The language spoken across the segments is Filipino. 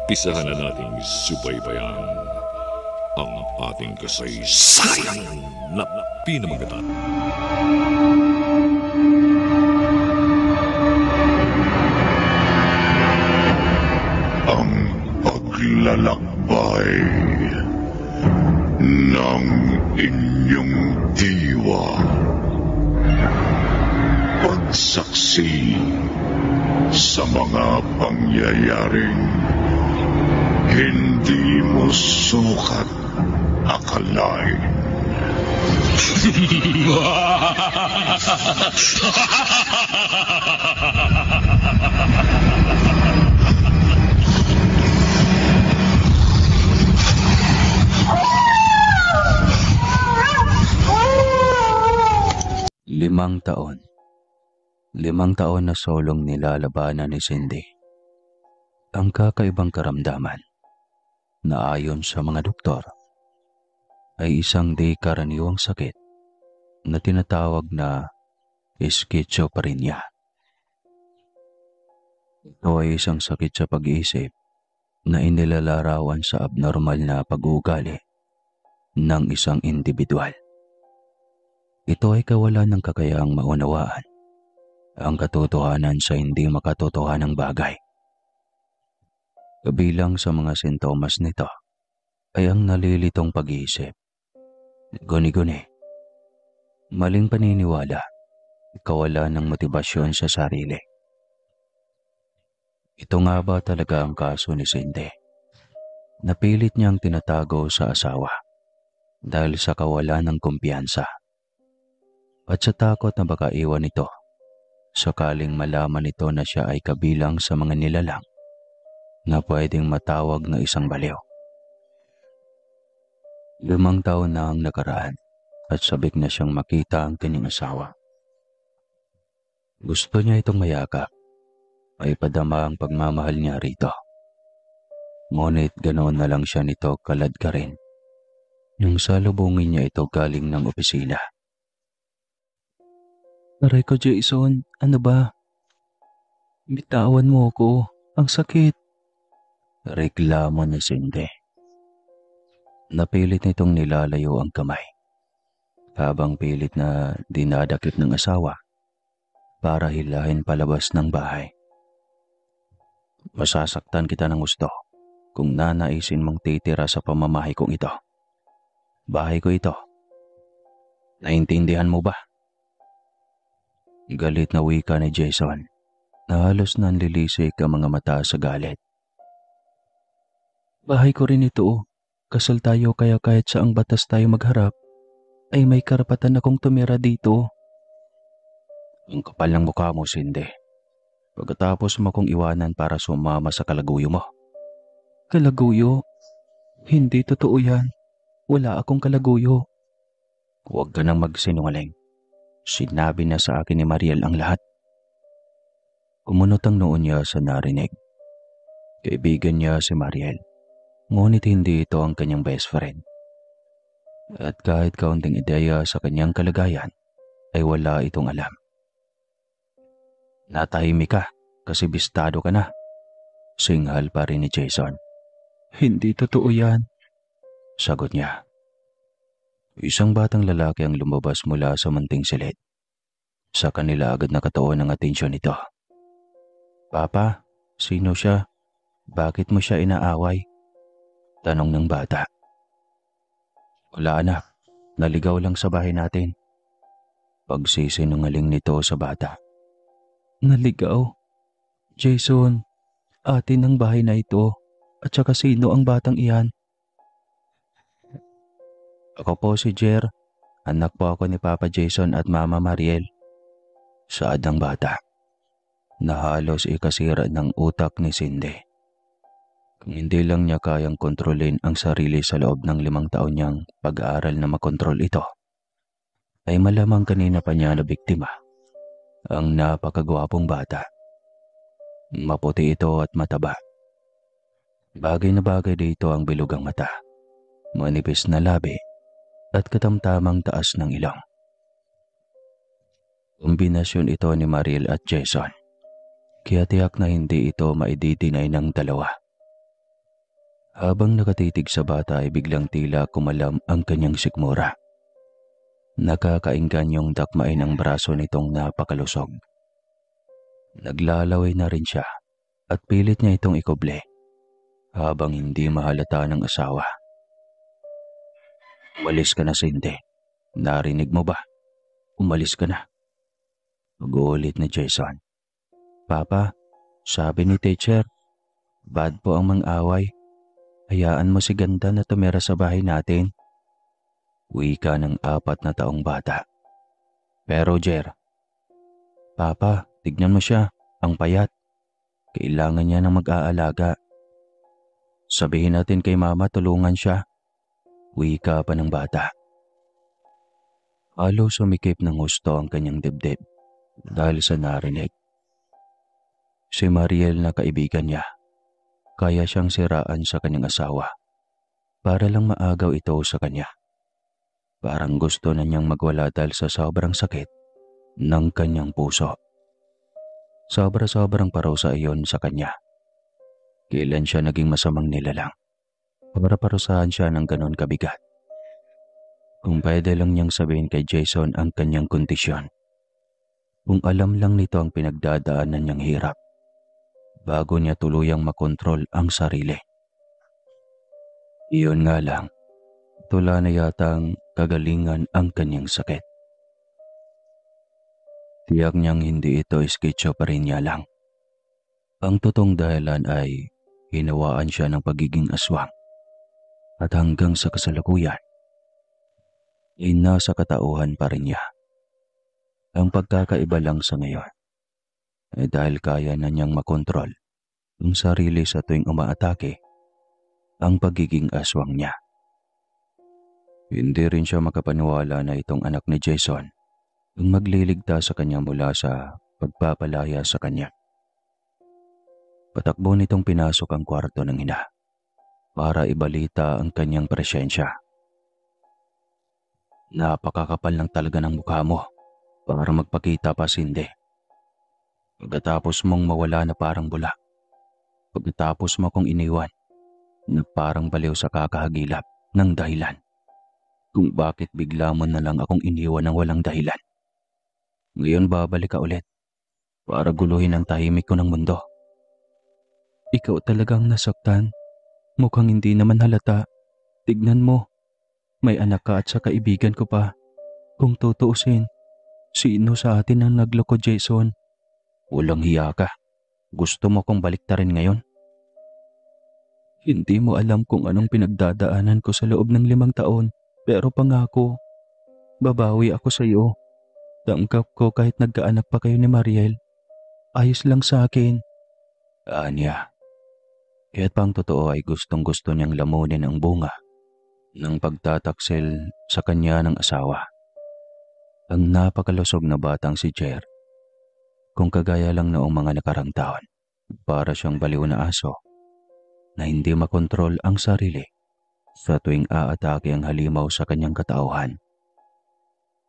Isahan na nating subaybayan ang ating kasaysayan na pinamagatang. Ang paglalakbay ng inyong diwa. Pagsaksi sa mga pangyayaring hindi mo sukat akalain. Limang taon. 5 taon na solong nilalabanan ni Cindy ang kakaibang karamdaman na ayon sa mga doktor ay isang di karaniwang sakit na tinatawag na schizophrenia. Ito ay isang sakit sa pag-iisip na inilalarawan sa abnormal na pag-uugali ng isang individual. Ito ay kawalan ng kakayahang maunawaan ang katotohanan sa hindi makatotohanang bagay. Kabilang sa mga sintomas nito ay ang nalilitong pag-iisip, guni-guni, maling paniniwala, kawalan ng motibasyon sa sarili. Ito nga ba talaga ang kaso ni Cindy? Napilit niyang tinatago sa asawa dahil sa kawalan ng kumpiyansa at sa takot na baka iwan ito sakaling malaman nito na siya ay kabilang sa mga nilalang na pwedeng matawag na isang baliw. 5 taon na ang nakaraan at sabik na siyang makita ang kanyang asawa. Gusto niya itong mayakap, ay padama ang pagmamahal niya rito. Ngunit ganoon na lang siya nito kalad ka rin nung salubungin niya ito galing ng opisina. Aray ko, Jason, ano ba? Bitawan mo ako, ang sakit. Reklamo ni Cindy. Napilit nitong nilalayo ang kamay, habang pilit na dinadakip ng asawa para hilahin palabas ng bahay. Masasaktan kita ng gusto kung nanaisin mong titira sa pamamahay kong ito. Bahay ko ito. Naintindihan mo ba? Galit na wika ni Jason na halos nanlilisik ang mga mata sa galit. Bahay ko rin ito. Kasal tayo kaya kahit saang batas tayo magharap, ay may karapatan akong tumira dito. Ang kapal ng mukha mo, Cindy. Pagkatapos mo kong iwanan para sumama sa kalaguyo mo. Kalaguyo? Hindi totoo yan. Wala akong kalaguyo. Huwag ka nang magsinungaling. Sinabi na sa akin ni Mariel ang lahat. Kumunot ang noon niya sa narinig. Kaibigan niya si Mariel, ngunit hindi ito ang kanyang best friend. At kahit kaunting ideya sa kanyang kalagayan, ay wala itong alam. Natahimik ka kasi bistado ka na. Singhal pa rin ni Jason. Hindi totoo yan, sagot niya. Isang batang lalaki ang lumabas mula sa munting silid. Sa kanila agad nakatuon ang atensyon nito. Papa, sino siya? Bakit mo siya inaaway? Tanong ng bata. Wala anak, naligaw lang sa bahay natin. Pagsisinungaling nito sa bata. Naligaw? Jason, atin ang bahay na ito. At saka sino ang batang iyan? Ako po si Jer. Anak po ako ni Papa Jason at Mama Mariel. Saad ng bata na halos ikasira ng utak ni Cindy. Kung hindi lang niya kayang kontrolin ang sarili sa loob ng 5 taon niyang pag-aaral na makontrol ito, ay malamang kanina pa niya na biktima ang napakagwapong bata. Maputi ito at mataba. Bagay na bagay dito ang bilugang mata, manipis na labi at katamtamang taas ng ilong. Kombinasyon ito ni Mariel at Jason, kaya tiyak na hindi ito maididinay ng dalawa. Habang nakatitig sa bata ay biglang tila kumalam ang kanyang sikmura. Nakakainggan dakmain ang braso nitong napakalusog. Naglalaway na rin siya at pilit niya itong ikuble habang hindi mahalata ng asawa. Umalis ka na, Cindy. Narinig mo ba? Umalis ka na. Mag-uulit ni Jason. Papa, sabi ni teacher, bad po ang mang-away. Hayaan mo si Ganda na tumira sa bahay natin. Wika ng 4 na taong bata. Pero Jer, Papa, tignan mo siya, ang payat. Kailangan niya ng mag-aalaga. Sabihin natin kay Mama tulungan siya. Wika pa ng bata. Halos sumikip ng husto ang kanyang dibdib dahil sa narinig. Si Mariel na kaibigan niya, kaya siyang siraan sa kanyang asawa para lang maagaw ito sa kanya. Parang gusto na niyang magwala dahil sa sobrang sakit ng kanyang puso. Sobra-sobrang parusa iyon sa kanya. Kailan siya naging masamang nilalang para parusahan siya ng ganon kabigat? Kung pwede lang niyang sabihin kay Jason ang kanyang kondisyon. Kung alam lang nito ang pinagdadaanan niyang hirap bago niya tuluyang makontrol ang sarili. Iyon nga lang, tula na yatang kagalingan ang kanyang sakit. Tiyak niyang hindi ito schizophrenia lang. Ang totoong dahilan ay hinawaan siya ng pagiging aswang at hanggang sa kasalukuyan ay nasa katauhan pa rin niya. Ang pagkakaiba lang sa ngayon ay dahil kaya na niyang makontrol ang sarili sa tuwing umaatake ang pagiging aswang niya. Hindi rin siya makapaniwala na itong anak ni Jason ang magliligtas sa kanya mula sa pagpapalaya sa kanya. Patakbo nitong pinasok ang kwarto ng ina para ibalita ang kanyang presensya. Napakakapal lang talaga ng mukha mo para magpakita pa, Cindy. Pagkatapos mong mawala na parang bula. Pagkatapos mo kong iniwan na parang baliw sa kakahagilap ng dahilan kung bakit bigla mo na lang akong iniwan ng walang dahilan. Ngayon babalik ka ulit para guluhin ang tahimik ko ng mundo. Ikaw talagang nasaktan. Mukhang hindi naman halata. Tignan mo. May anak ka at sa kaibigan ko pa. Kung tutuusin, sino sa atin ang nagloko, Jason? Walang hiya ka. Gusto mo kong baliktarin ngayon? Hindi mo alam kung anong pinagdadaanan ko sa loob ng 5 taon. Pero pangako, babawi ako sa iyo. Tanggap ko kahit nagkaanak pa kayo ni Mariel. Ayos lang sa akin. Anya, kaya't pang totoo ay gustong-gusto niyang lamunin ang bunga ng pagtataksil sa kanya ng asawa. Ang napakalusog na batang si Jer, kung kagaya lang noong mga nakarang taon, para siyang baliw na aso na hindi makontrol ang sarili sa tuwing aatake ang halimaw sa kanyang katauhan.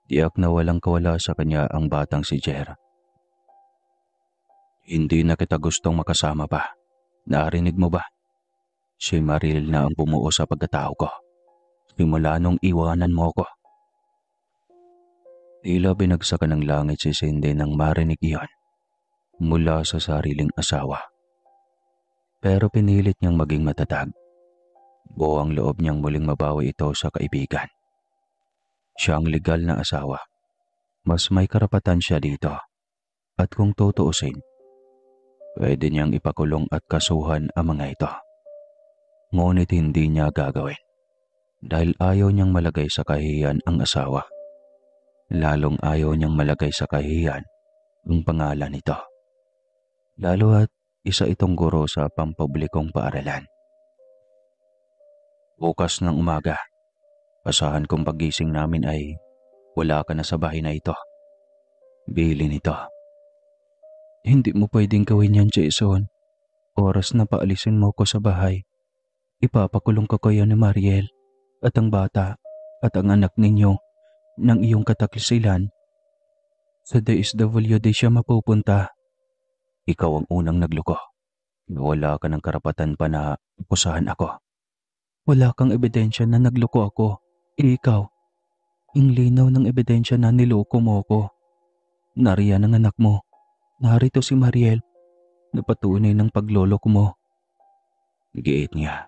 Tiyak na walang kawala sa kanya ang batang si Jer. Hindi na kita gustong makasama pa. Narinig mo ba? Si Mariel na ang bumuo sa pagkatao ko. Simula nung iwanan mo ko. Tila binagsakan ng langit si Cindy nang marinig iyon mula sa sariling asawa. Pero pinilit niyang maging matatag. Buo ang loob niyang muling mabawi ito sa kaibigan. Siya ang legal na asawa. Mas may karapatan siya dito. At kung tutuusin, pwede niyang ipakulong at kasuhan ang mga ito. Ngunit hindi niya gagawin. Dahil ayaw niyang malagay sa kahihiyan ang asawa. Lalong ayaw niyang malagay sa kahihiyan ang pangalan nito. Lalo at isa itong guro sa pampublikong paaralan. Bukas ng umaga, asahan kong pagising namin ay wala ka na sa bahay na ito. Bili nito. Hindi mo pwedeng gawin yan, Jason. Oras na paalisin mo ko sa bahay. Ipapakulong ko kayo ni Mariel at ang bata at ang anak ninyo ng iyong kataklisilan. Sa DSWD siya mapupunta. Ikaw ang unang nagloko. Wala ka ng karapatan pa na akusahan ako Wala kang ebidensya na nagloko ako. Ikaw, ang linaw ng ebidensya na niloko mo ko. Nariyan ang anak mo. Narito si Mariel na patunay ng pagloloko mo. Giit niya.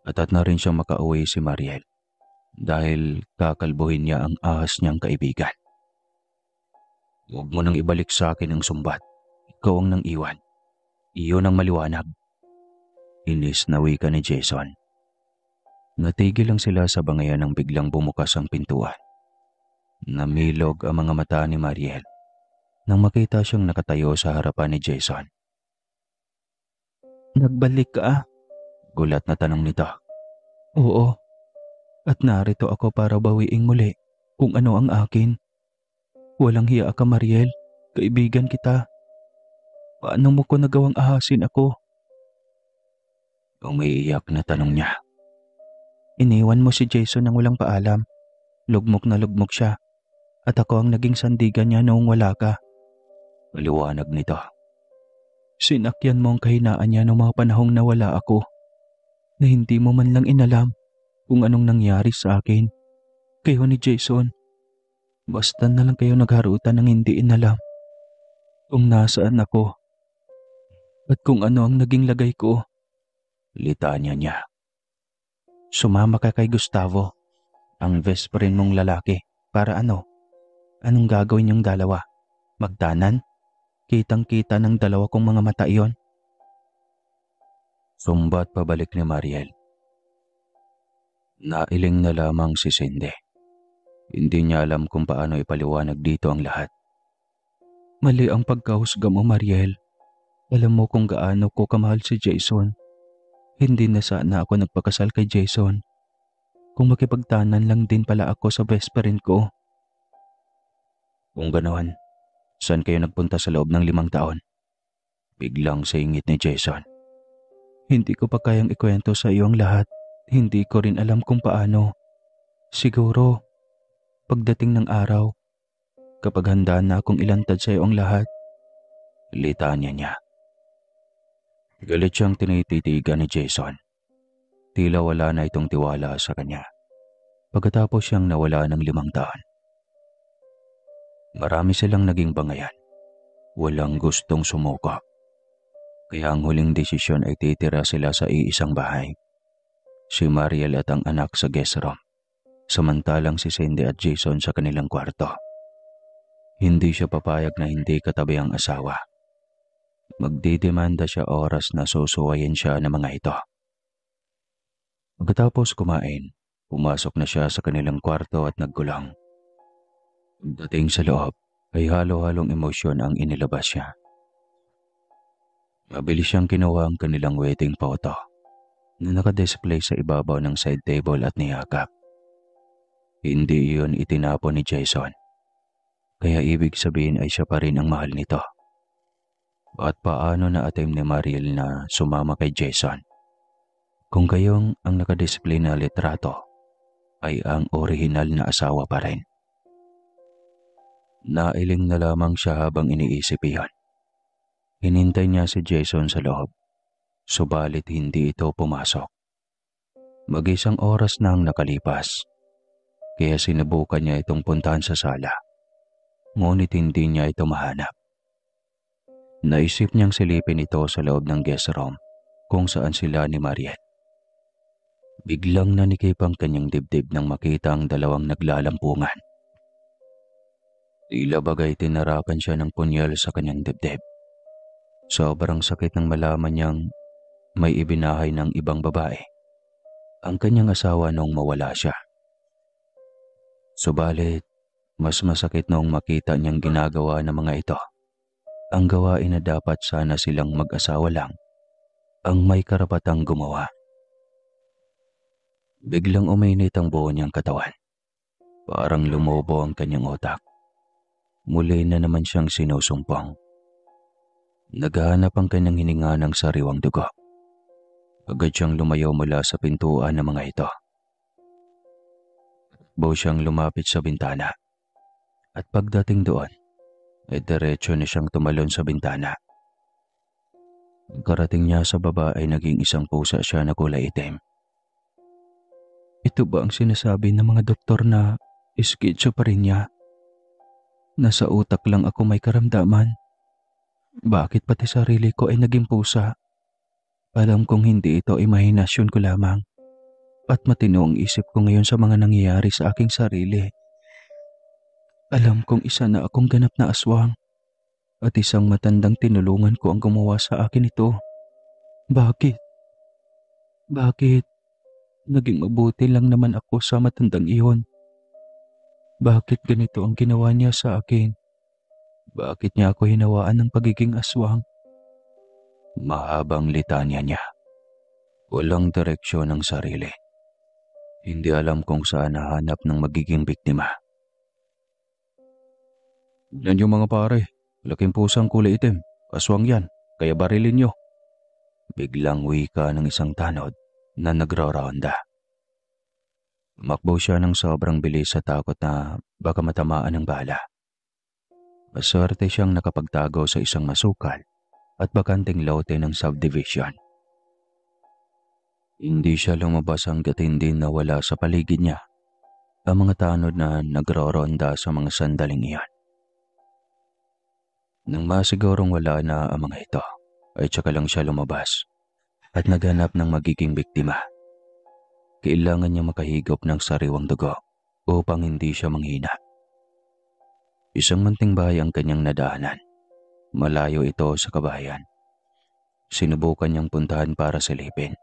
At na rin siyang makauwi si Mariel dahil kakalbuhin niya ang ahas niyang kaibigan. Huwag mo nang ibalik sa akin ang sumbat. Ikaw ang nang iwan. Iyon ang maliwanag. Inis na wika ni Jason. Natigil lang sila sa bangayan nang biglang bumukas ang pintuan. Namilog ang mga mata ni Mariel nang makita siyang nakatayo sa harapan ni Jason. Nagbalik ka? Gulat na tanong nito. Oo. At narito ako para bawiing muli kung ano ang akin. Walang hiya ka, Mariel. Kaibigan kita. Paano mo ko nagawang ahasin ako? Umiiyak na tanong niya. Iniwan mo si Jason nang walang paalam. Lugmok na lugmok siya. At ako ang naging sandigan niya noong wala ka. Maliwanag nito. Sinakyan mo ang kahinaan niya noong mga panahong nawala ako. Na hindi mo man lang inalam kung anong nangyari sa akin. Kayo ni Jason. Basta na lang kayo nagharutan ng hindi inalam kung nasaan ako at kung ano ang naging lagay ko. Litanya niya. Sumama ka kay Gustavo, ang best friend mong lalaki. Para ano? Anong gagawin niyong dalawa? Magtanan? Kitang-kita ng dalawa kong mga mata iyon. Sumbat pabalik ni Mariel. Nailing na lamang si Cindy. Hindi niya alam kung paano ipaliwanag dito ang lahat. Mali ang pagkahusga mo, Mariel. Alam mo kung gaano ko kamahal si Jason. Hindi na sana ako nagpakasal kay Jason. Kung makipagtanan lang din pala ako sa best friend ko. Kung ganoon, saan kayo nagpunta sa loob ng 5 taon? Biglang singit ni Jason. Hindi ko pa kayang ikwento sa iyo ang lahat. Hindi ko rin alam kung paano. Siguro, pagdating ng araw, kapag handa na akong ilantad sa iyo ang lahat. Litanya niya. Galit siyang tinititigan ni Jason. Tila wala na itong tiwala sa kanya. Pagkatapos siyang nawala ng 5 taon. Marami silang naging bangayan. Walang gustong sumuko. Kaya ang huling desisyon ay titira sila sa iisang bahay. Si Mariel at ang anak sa guest room. Samantalang si Cindy at Jason sa kanilang kwarto. Hindi siya papayag na hindi katabi ang asawa. Magdidemanda siya oras na susuwayin siya ng mga ito. Pagkatapos kumain, pumasok na siya sa kanilang kwarto at naggulong. Pagdating sa loob, ay halo-halong emosyon ang inilabas siya. Mabilis siyang kinuha ang kanilang wedding photo na nakadisplay sa ibabaw ng side table at niyakap. Hindi iyon itinapon ni Jason. Kaya ibig sabihin ay siya pa rin ang mahal nito. At paano na-attempt ni Mariel na sumama kay Jason? Kung kayong ang nakadisplay na litrato ay ang orihinal na asawa pa rin. Nailing na lamang siya habang iniisip iyon. Hinintay niya si Jason sa loob, subalit hindi ito pumasok. Mag-isang oras na ang nakalipas, kaya sinubukan niya itong puntahan sa sala. Ngunit hindi niya ito mahanap. Naisip niyang silipin ito sa loob ng guest room kung saan sila ni Mariel. Biglang nanikip ang kanyang dibdib nang makita ang dalawang naglalampungan. Tila bagay tinarakan siya ng punyal sa kanyang dibdib. Sobrang sakit nang malaman niyang may ibinahay ng ibang babae ang kanyang asawa noong mawala siya. Subalit, mas masakit noong makita niyang ginagawa ng mga ito ang gawain na dapat sana silang mag-asawa lang ang may karapatang gumawa. Biglang uminit ang buo niyang katawan. Parang lumobo ang kanyang utak. Muli na naman siyang sinusumpong. Naghahanap ang kanyang hininga ng sariwang dugo. Agad siyang lumayo mula sa pintuan ng mga ito. Takbo siyang lumapit sa bintana. At pagdating doon, ay diretso na siyang tumalon sa bintana. Pagkarating niya sa baba ay naging isang pusa siya na kulay itim. Ito ba ang sinasabi ng mga doktor na schizophrenia? Nasa utak lang ako may karamdaman. Bakit pati sarili ko ay naging pusa? Alam kong hindi ito imahinasyon ko lamang. At matino ang isip ko ngayon sa mga nangyayari sa aking sarili. Alam kong isa na akong ganap na aswang. At isang matandang tinulungan ko ang gumawa sa akin ito. Bakit? Bakit? Naging mabuti lang naman ako sa matandang iyon. Bakit ganito ang ginawa niya sa akin? Bakit niya ako hinawaan ng pagiging aswang? Mahabang litanya niya. Walang direksyon ng sarili. Hindi alam kung saan nahanap ng magiging biktima. Yan yung mga pare. Laking pusang kulay itim. Aswang yan. Kaya barilin niyo. Biglang wika ng isang tanod na nagraronda. Makbo siya ng sobrang bilis sa takot na baka matamaan ng bala. Maswerte siyang nakapagtago sa isang masukal at bakanting lote ng subdivision. Hindi siya lumabas hanggat hindi nawala sa paligid niya ang mga tanod na nagroronda sa mga sandaling iyon. Nang masigurong wala na ang mga ito, ay tsaka lang siya lumabas at naghanap ng magiging biktima. Kailangan niya makahigop ng sariwang dugo upang hindi siya manghina. Isang munting bahay ang kanyang nadaanan. Malayo ito sa kabahayan. Sinubukan niyang puntahan para silipin.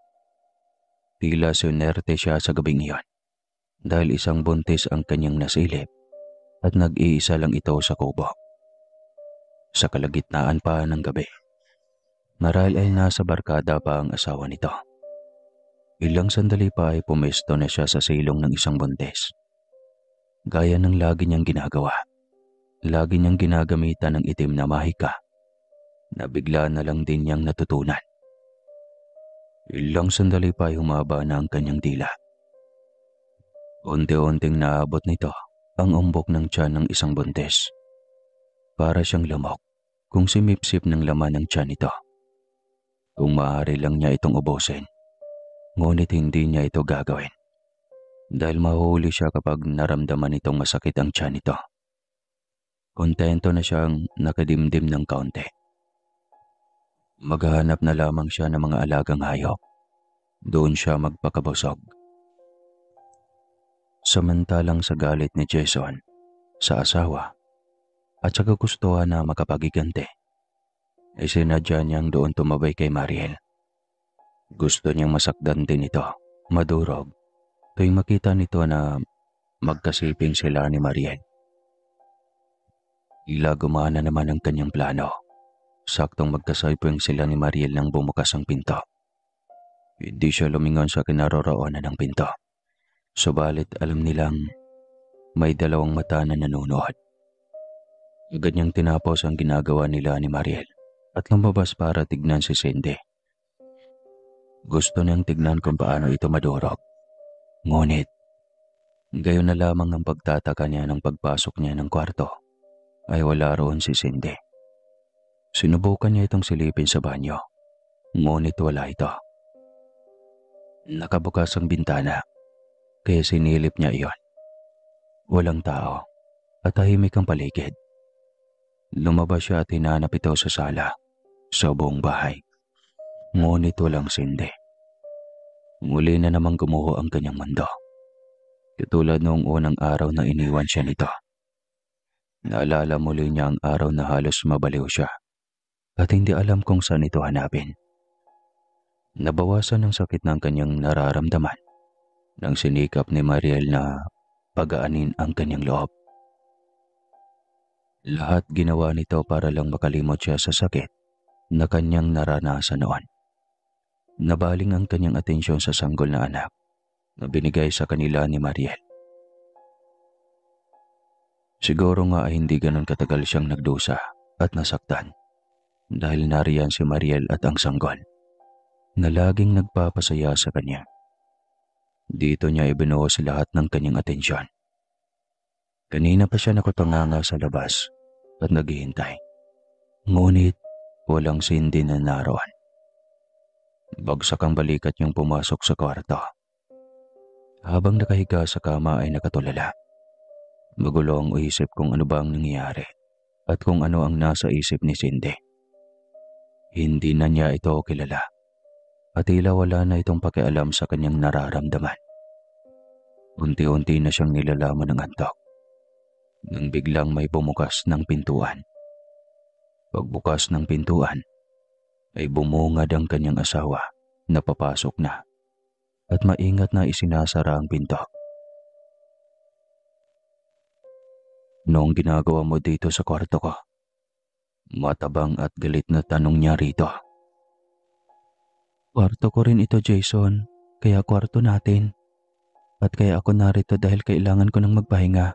Tila sunerte siya sa gabing iyon dahil isang buntis ang kanyang nasilip at nag-iisa lang ito sa kubo. Sa kalagitnaan pa ng gabi, marahil ay nasa barkada pa ang asawa nito. Ilang sandali pa ay pumesto na siya sa silong ng isang buntis. Gaya ng lagi niyang ginagawa, lagi niyang ginagamitan ng itim na mahika na bigla na lang din niyang natutunan. Ilang sandali pa ay humaba na ang kanyang dila. Unti-unting naabot nito ang umbok ng tiyan ng isang buntis. Para siyang lumok kung simipsip ng laman ng tiyan nito. Kung maaari lang niya itong ubusin, ngunit hindi niya ito gagawin dahil mahuhuli siya kapag naramdaman nitong masakit ang tiyan nito. Kontento na siyang nakadimdim ng kaunti. Maghahanap na lamang siya ng mga alagang hayop. Doon siya magpakabusog. Samantalang sa galit ni Jason sa asawa at sa kagustuhan na makapagiganti, ay sinadya niyang doon tumabay kay Mariel. Gusto niyang masakdan din ito, madurog, tuwing makita nito na magkasiping sila ni Mariel. Tila gumana naman ang kanyang plano. Saktong magkasiping sila ni Mariel nang bumukas ang pinto. Hindi siya lumingon sa kinaroroonan ng pinto. Subalit alam nilang may dalawang mata na nanonood. Agad niyang tinapos ang ginagawa nila ni Mariel at lumabas para tignan si Cindy. Gusto niyang tignan kung paano ito madurog. Ngunit, gayon na lamang ang pagtataka niya ng pagpasok niya ng kwarto, ay wala roon si Cindy. Sinubukan niya itong silipin sa banyo, ngunit wala ito. Nakabukas ang bintana, kaya sinilip niya iyon. Walang tao at tahimik ang paligid. Lumabas siya at hinanap ito sa sala, sa buong bahay. Ngunit walang Cindy. Muli na namang gumuho ang kanyang mundo. Katulad noong unang araw na iniwan siya nito. Naalala muli niya ang araw na halos mabaliw siya at hindi alam kung saan ito hanapin. Nabawasan ng sakit ng kanyang nararamdaman nang sinikap ni Mariel na pagaanin ang kanyang loob. Lahat ginawa nito para lang makalimot siya sa sakit na kanyang naranasan noon. Nabaling ang kanyang atensyon sa sanggol na anak na binigay sa kanila ni Mariel. Siguro nga ay hindi ganon katagal siyang nagdusa at nasaktan dahil nariyan si Mariel at ang sanggol na laging nagpapasaya sa kanya. Dito niya ibinuhos lahat ng kanyang atensyon. Kanina pa siya nakatunganga sa labas at naghihintay. Ngunit walang Cindy na naroon. Bagsak ang balikat niyang pumasok sa kwarto. Habang nakahiga sa kama ay nakatulala. Magulo ang isip kung ano ba ang nangyayari at kung ano ang nasa isip ni Cindy. Hindi na niya ito kilala at tila wala na itong pakialam sa kanyang nararamdaman. Unti-unti na siyang nilalaman ng antok nang biglang may bumukas ng pintuan. Pagbukas ng pintuan ay bumungad ang kanyang asawa na papasok na at maingat na isinasara ang pinto. "Noong ginagawa mo dito sa kwarto ko?" Matabang at galit na tanong niya rito. "Kwarto ko rin ito, Jason. Kaya kwarto natin. At kaya ako narito dahil kailangan ko ng magpahinga."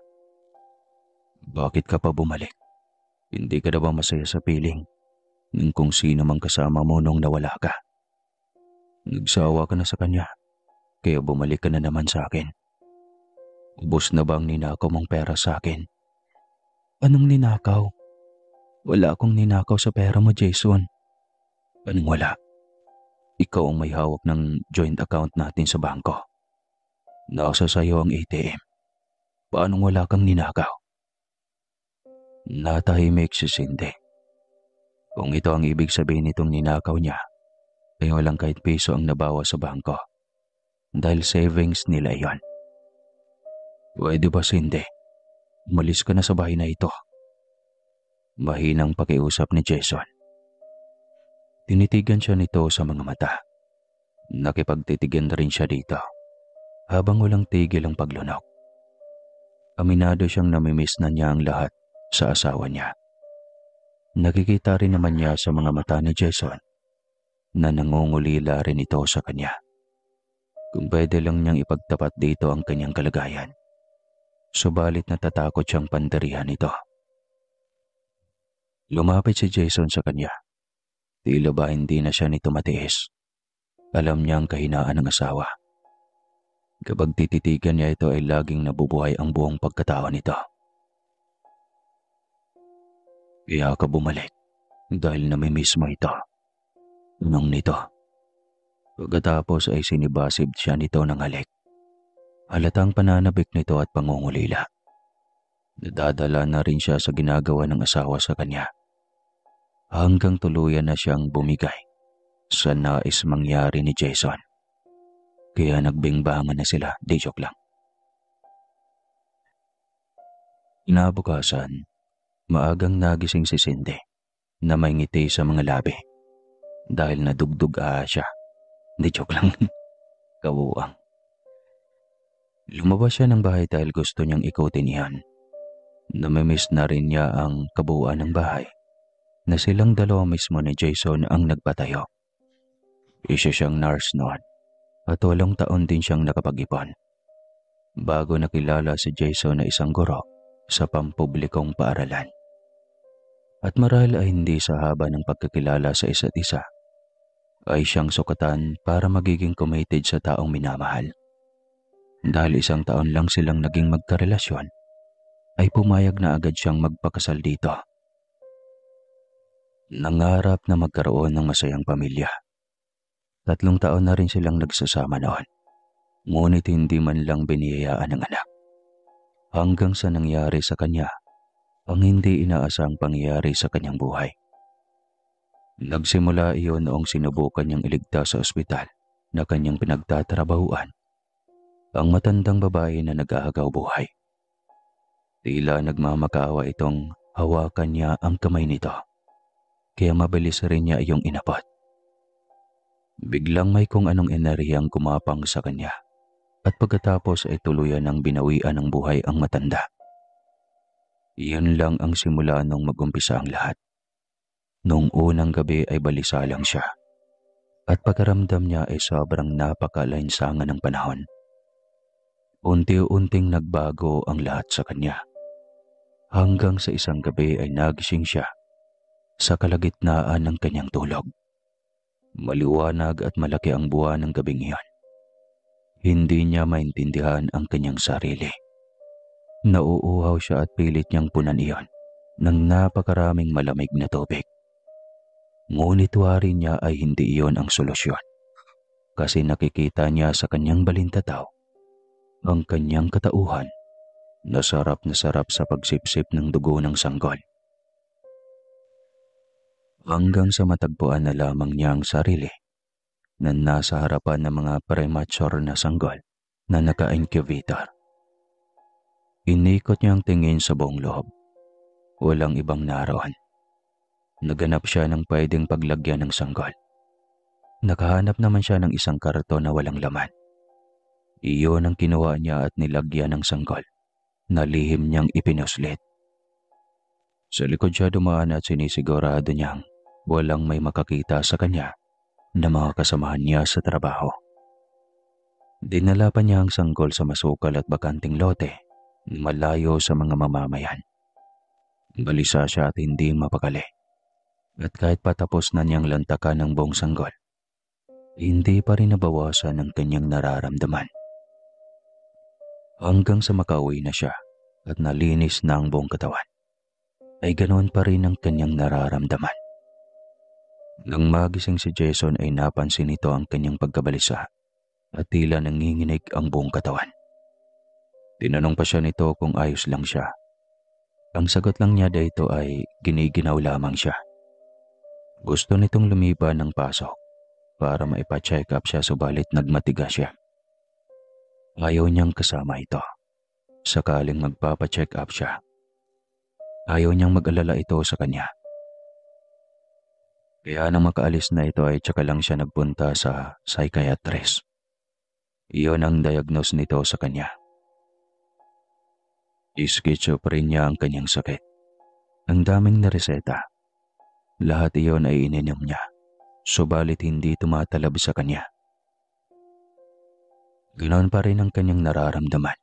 "Bakit ka pa bumalik? Hindi ka na ba masaya sa piling ng kung sino mang kasama mo nung nawala ka? Nagsawa ka na sa kanya, kaya bumalik ka na naman sa akin. Ubos na ba ang ninakaw mong pera sa akin?" "Anong ninakaw? Wala akong ninakaw sa pera mo, Jason." "Anong wala? Ikaw ang may hawak ng joint account natin sa bangko. Nasa sayo ang ATM. Paanong wala kang ninakaw?" Natahimik si Cindy. Kung ito ang ibig sabihin nitong ninakaw niya, ay walang kahit piso ang nabawa sa bangko. Dahil savings nila yon. "Pwede ba, Cindy? Umalis ka na sa bahay na ito." Mahinang pakiusap ni Jason. Tinitigan siya nito sa mga mata. Nakipagtitigan na rin siya dito habang walang tigil ang paglunok. Aminado siyang namimiss na niya ang lahat sa asawa niya. Nakikita rin naman niya sa mga mata ni Jason na nangungulila rin ito sa kanya. Kung pwede lang niyang ipagtapat dito ang kanyang kalagayan, subalit natatakot siyang pandarihan ito. Lumapit si Jason sa kanya. Tila ba hindi na siya nito matiis. Alam niya ang kahinaan ng asawa. Kapag tititigan niya ito ay laging nabubuhay ang buong pagkatao nito. "Kaya ka bumalik dahil namimiss mo ito." Tanong nito. Pagkatapos ay sinibasib siya nito ng halik. Halatang pananabik nito at pangungulila. Nadadala na rin siya sa ginagawa ng asawa sa kanya. Hanggang tuluyan na siyang bumigay sa nais mangyari ni Jason. Kaya nagbingbangan na sila, di joke lang. Kinabukasan, maagang nagising si Cindy na may ngiti sa mga labi dahil nadugdug siya. Di joke lang. Kabuang. Lumabas siya ng bahay dahil gusto niyang ikutin iyan. Namimiss na rin niya ang kabuuan ng bahay na silang dalawa mismo ni Jason ang nagpatayo. Isa siyang nurse noon at 8 taon din siyang nakapag-ipon bago nakilala si Jason na isang guro sa pampublikong paaralan. At marahil ay hindi sa haba ng pagkakilala sa isa't isa, ay siyang sukatan para magiging committed sa taong minamahal. Dahil 1 taon lang silang naging magkarelasyon, ay pumayag na agad siyang magpakasal dito. Nangarap na magkaroon ng masayang pamilya. 3 taon na rin silang nagsasama noon, ngunit hindi man lang biniyayaan ng anak. Hanggang sa nangyari sa kanya ang hindi inaasang pangyayari sa kanyang buhay. Nagsimula iyon noong sinubukan niyang iligtas sa ospital na kanyang pinagtatrabahuan ang matandang babae na nag-aagaw buhay. Tila nagmamakaawa itong hawakan niya ang kamay nito, kaya mabilis rin niya iyong inabot. Biglang may kung anong enerhiyang kumapang sa kanya at pagkatapos ay tuluyan ng binawian ng buhay ang matanda. Iyan lang ang simula nung mag-umpisa ang lahat. Noong unang gabi ay balisa lang siya at pagkaramdam niya ay sobrang napakalinsangan ng panahon. Unti-unting nagbago ang lahat sa kanya. Hanggang sa isang gabi ay nagising siya sa kalagitnaan ng kanyang tulog. Maliwanag at malaki ang buwan ng gabing iyon. Hindi niya maintindihan ang kanyang sarili. Nauuhaw siya at pilit niyang punan iyon ng napakaraming malamig na tubig. Ngunit wari niya ay hindi iyon ang solusyon. Kasi nakikita niya sa kanyang balintataw ang kanyang katauhan na sarap sa pagsipsip ng dugo ng sanggol. Hanggang sa matagpuan na lamang niya ang sarili na nasa harapan ng mga premature na sanggol na naka-incubator. Inikot niya ang tingin sa buong loob. Walang ibang naroon. Naganap siya ng pwedeng paglagyan ng sanggol. Nakahanap naman siya ng isang karton na walang laman. Iyon ang kinuha niya at nilagyan ng sanggol na lihim niyang ipinuslit. Sa likod siya dumaan at sinisigurado niyang walang may makakita sa kanya na mga kasamahan niya sa trabaho. Dinala pa niya ang sanggol sa masukal at bakanting lote malayo sa mga mamamayan. Balisa siya at hindi mapakali. At kahit patapos na niyang lantakan ng buong sanggol, hindi pa rin nabawasan ang kanyang nararamdaman. Hanggang sa makauwi na siya at nalinis na ang buong katawan, ay ganoon pa rin ang kanyang nararamdaman. Nang magising si Jason ay napansin nito ang kanyang pagkabalisa at tila nanginginig ang buong katawan. Tinanong pa siya nito kung ayos lang siya. Ang sagot lang niya dito ay giniginaw lamang siya. Gusto nitong lumiban ng pasok para maipa-check up siya subalit nagmatigas siya. Ayaw niyang kasama ito. Sakaling magpapa-check up siya, ayaw niyang mag-alala ito sa kanya. Kaya nang makaalis na ito ay tsaka lang siya nagpunta sa psychiatrist. Iyon ang diagnose nito sa kanya. Schizophrenia ang kanyang sakit. Ang daming nareseta. Lahat iyon ay ininom niya, subalit hindi tumatalab sa kanya. Ganoon pa rin ang kanyang nararamdaman.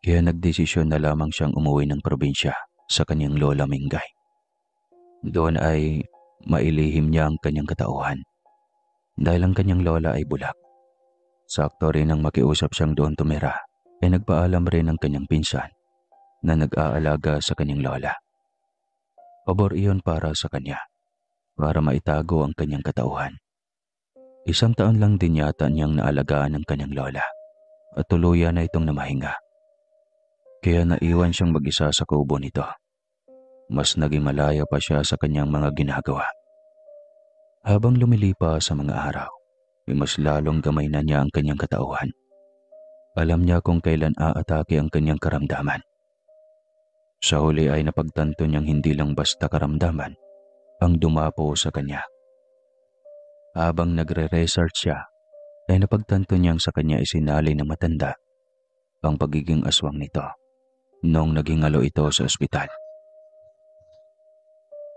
Kaya nagdesisyon na lamang siyang umuwi ng probinsya sa kanyang lola Mingay. Doon ay mailihim niya ang kanyang katauhan dahil ang kanyang lola ay bulag. Sakto rin ang makiusap siyang doon tumira ay nagpaalam rin ang kanyang pinsan na nag-aalaga sa kanyang lola. Pabor iyon para sa kanya, para maitago ang kanyang katauhan. 1 taon lang din yata niyang naalagaan ang kanyang lola at tuluyan na itong namahinga. Kaya naiwan siyang mag-isa sa kubo nito. Mas naging malaya pa siya sa kanyang mga ginagawa. Habang lumilipas sa mga araw, ay mas lalong gamay na niya ang kanyang katauhan. Alam niya kung kailan aatake ang kanyang karamdaman. Sa huli ay napagtanto niyang hindi lang basta karamdaman ang dumapo sa kanya. Habang nagre-research siya, ay napagtanto niyang sa kanya isinali ng matanda ang pagiging aswang nito noong naging alo ito sa ospital.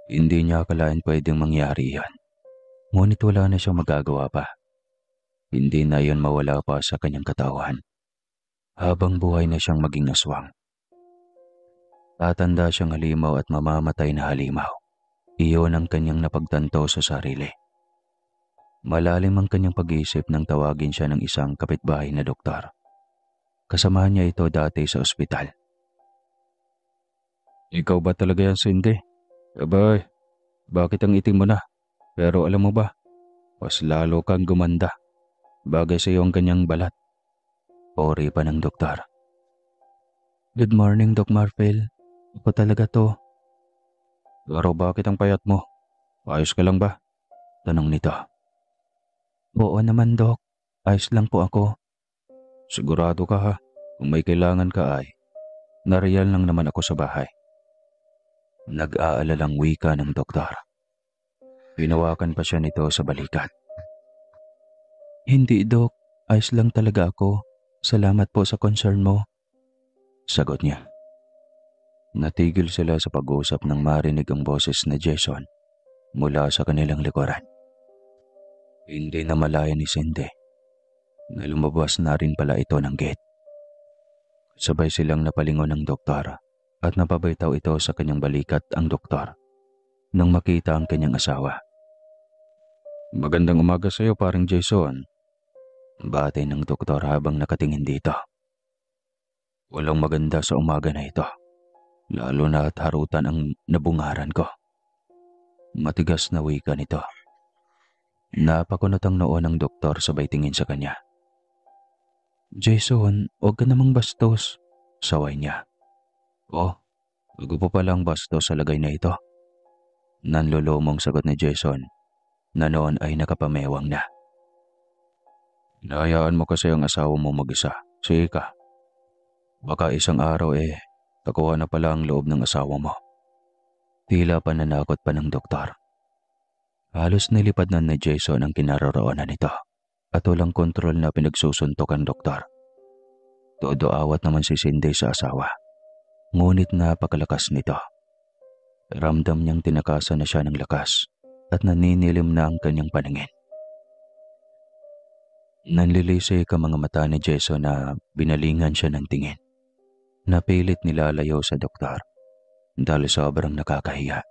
Hindi niya akalain pwedeng mangyari iyon, ngunit wala na siyang magagawa pa. Hindi na iyon mawala pa sa kanyang katawan. Habang buhay na siyang maging aswang. Tatanda siyang halimaw at mamamatay na halimaw. Iyon ang kanyang napagtanto sa sarili. Malalim ang kanyang pag-iisip nang tawagin siya ng isang kapitbahay na doktor. Kasamahan niya ito dati sa ospital. Ikaw ba talaga yan, Cindy? Abay, bakit ang itim mo na? Pero alam mo ba, mas lalo kang gumanda. Bagay sa iyo ang kanyang balat. Pori pa ng doktor. Good morning, Doc Marfil. Ako talaga to. Pero bakit ang payat mo? Ayos ka lang ba? Tanong nito. Oo naman, Doc. Ayos lang po ako. Sigurado ka ha? Kung may kailangan ka ay, nariyan lang naman ako sa bahay. Nag-aalalang wika ng doktor. Hinawakan pa siya nito sa balikat. Hindi, Doc. Ayos lang talaga ako. Salamat po sa concern mo. Sagot niya. Natigil sila sa pag-uusap nang marinig ang boses ni Jason mula sa kanilang likuran. Hindi na malaya ni Cindy na lumabas na rin pala ito ng gate. Sabay silang napalingon ng doktor at napabaitaw ito sa kanyang balikat ang doktor nang makita ang kanyang asawa. Magandang umaga sa iyo, paring Jason. Batay ng doktor habang nakatingin dito. Walang maganda sa umaga na ito. Lalo na at harutan ang nabungaran ko. Matigas na wika nito. Napakunot ang noo ng doktor sabay tingin sa kanya. Jason, huwag ka namang bastos. Saway niya. Oh, bago pa palang bastos sa lagay na ito. Nanlulumong sagot ni Jason na noon ay nakapamewang na. Hinahayaan mo kasi ang asawa mo mag-isa. Sige ka. Baka isang araw takuha na pala ang loob ng asawa mo. Tila pananakot pa ng doktor. Halos nilipad na ni Jason ang kinaroroonan nito at walang kontrol na pinagsusuntok ang doktor. Todo awat naman si Cindy sa asawa. Ngunit napakalakas nito. Ramdam niyang tinakasan na siya ng lakas at naninilim na ang kanyang paningin. Nanlilisik ang mga mata ni Jason na binalingan siya ng tingin. Napilit nilalayo sa doktor dahil sobrang nakakahiya.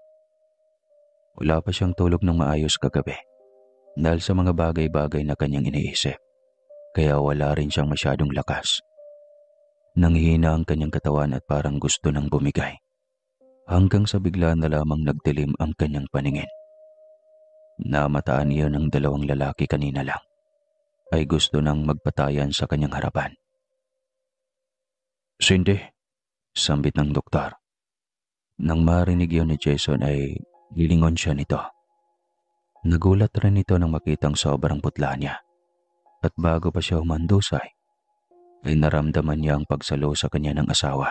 Wala pa siyang tulog ng maayos kagabi dahil sa mga bagay-bagay na kanyang iniisip. Kaya wala rin siyang masyadong lakas. Nanghihina ang kanyang katawan at parang gusto nang bumigay. Hanggang sa bigla na lamang nagdilim ang kanyang paningin. Namataan iyon ng dalawang lalaki kanina lang. Ay gusto nang magpatayan sa kanyang harapan. Cindy, sambit ng doktor. Nang marinig yun ni Jason ay lilingon siya nito. Nagulat rin ito nang makitang sobrang putla niya. At bago pa siya humandusay, ay naramdaman niya ang pagsalo sa kanya ng asawa.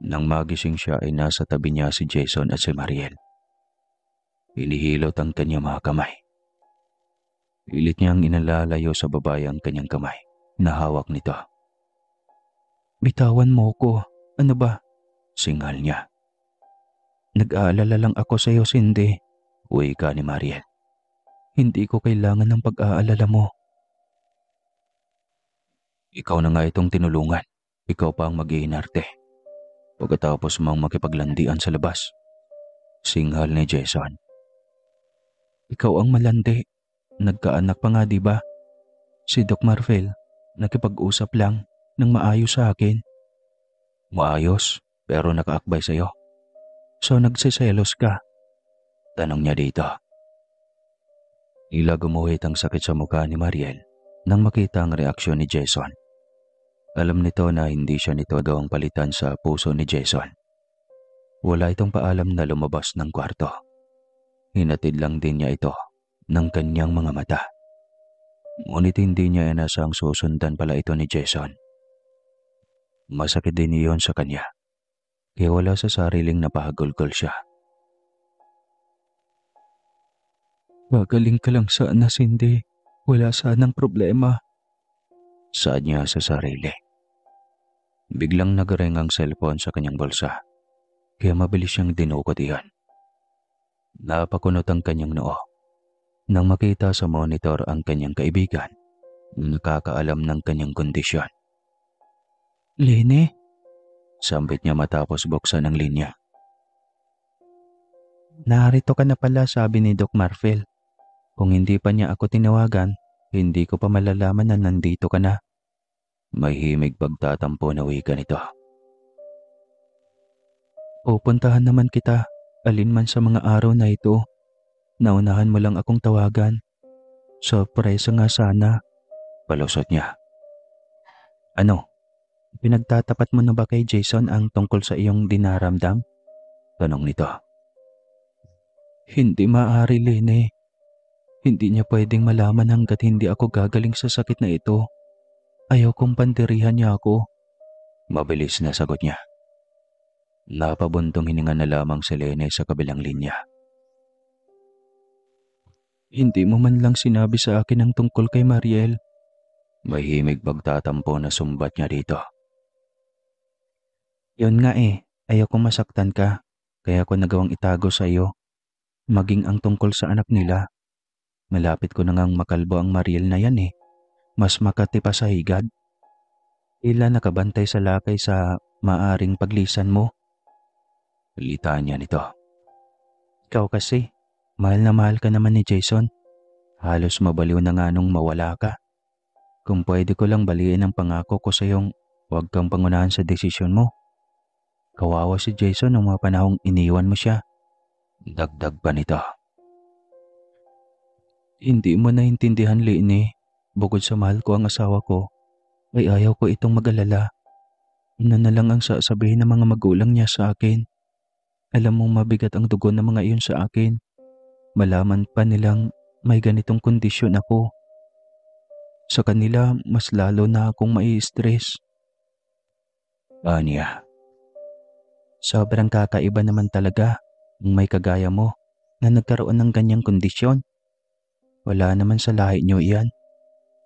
Nang magising siya ay nasa tabi niya si Jason at si Mariel. Hinihilot ang kanyang mga kamay. Pilit niyang inalalayo sa babae ang kanyang kamay na hawak nito. Bitawan mo ko. Ano ba? Singal niya. Nag-aalala lang ako sa iyo, Cindy. Uwi ka ni Mariel. Hindi ko kailangan ng pag-aalala mo. Ikaw na nga itong tinulungan. Ikaw pa ang mag-iinarte. Pagkatapos mong makipaglandian sa labas. Singhal ni Jason. Ikaw ang malandi. Nagkaanak pa nga, diba? Si Doc Marfil, nakipag-usap lang ng maayos sa akin. Maayos, pero nakaakbay sa'yo. So nagsiselos ka? Tanong niya dito. Tila gumuhit ang sakit sa mukha ni Mariel nang makita ang reaksyon ni Jason. Alam nito na hindi siya nito daw ang palitan sa puso ni Jason. Wala itong paalam na lumabas ng kwarto. Hinatid lang din niya ito ng kanyang mga mata. Ngunit hindi niya inasang susundan pala ito ni Jason. Masakit din iyon sa kanya, kaya wala sa sariling napahagulgol siya. Gagaling ka lang sana, Cindy. Wala sanang problema. Saad niya sa sarili. Biglang nagaring ang cellphone sa kanyang bulsa, kaya mabilis siyang dinukot iyon. Napakunot ang kanyang noo nang makita sa monitor ang kanyang kaibigan na nakakaalam ng kanyang kondisyon. Lene? Sambit niya matapos buksan ang linya. Narito ka na pala, sabi ni Doc Marfil. Kung hindi pa niya ako tinawagan, hindi ko pa malalaman na nandito ka na. May himig pagtatampo na wika nito. Pupuntahan naman kita, alinman sa mga araw na ito. Naunahan mo lang akong tawagan. Sorpresa nga sana. Palusot niya. Ano? Pinagtatapat mo na ba kay Jason ang tungkol sa iyong dinaramdam? Tanong nito. Hindi maaari, Lene. Hindi niya pwedeng malaman hanggat hindi ako gagaling sa sakit na ito. Ayaw kong pandirihan niya ako. Mabilis na sagot niya. Napabuntong hininga na lamang si Lene sa kabilang linya. Hindi mo man lang sinabi sa akin ang tungkol kay Mariel. May himig pagtatampo na sumbat niya dito. Yun nga ayaw kong masaktan ka, kaya ko nagawang itago sa iyo. Maging ang tungkol sa anak nila. Malapit ko na ngang makalbo ang Mariel na yan Mas makati pa sa higad. Tila nakabantay sa lakay sa maaring paglisan mo. Palitaan niya nito. Ikaw kasi, mahal na mahal ka naman ni Jason. Halos mabaliw na nga nung mawala ka. Kung pwede ko lang baliin ang pangako ko sa iyong huwag kang pangunahan sa desisyon mo. Kawawa si Jason nung mga panahong iniwan mo siya. Dagdag pa nito. Hindi mo naintindihan, Lene. Bukod sa mahal ko ang asawa ko, ay ayaw ko itong mag-alala. Ano na lang ang sasabihin ng mga magulang niya sa akin. Alam mong mabigat ang dugo ng mga iyon sa akin. Malaman pa nilang may ganitong kondisyon ako. Sa kanila, mas lalo na akong mai-stress. Anya, sobrang kakaiba naman talaga ng may kagaya mo na nagkaroon ng ganyang kondisyon. Wala naman sa lahi niyo iyan.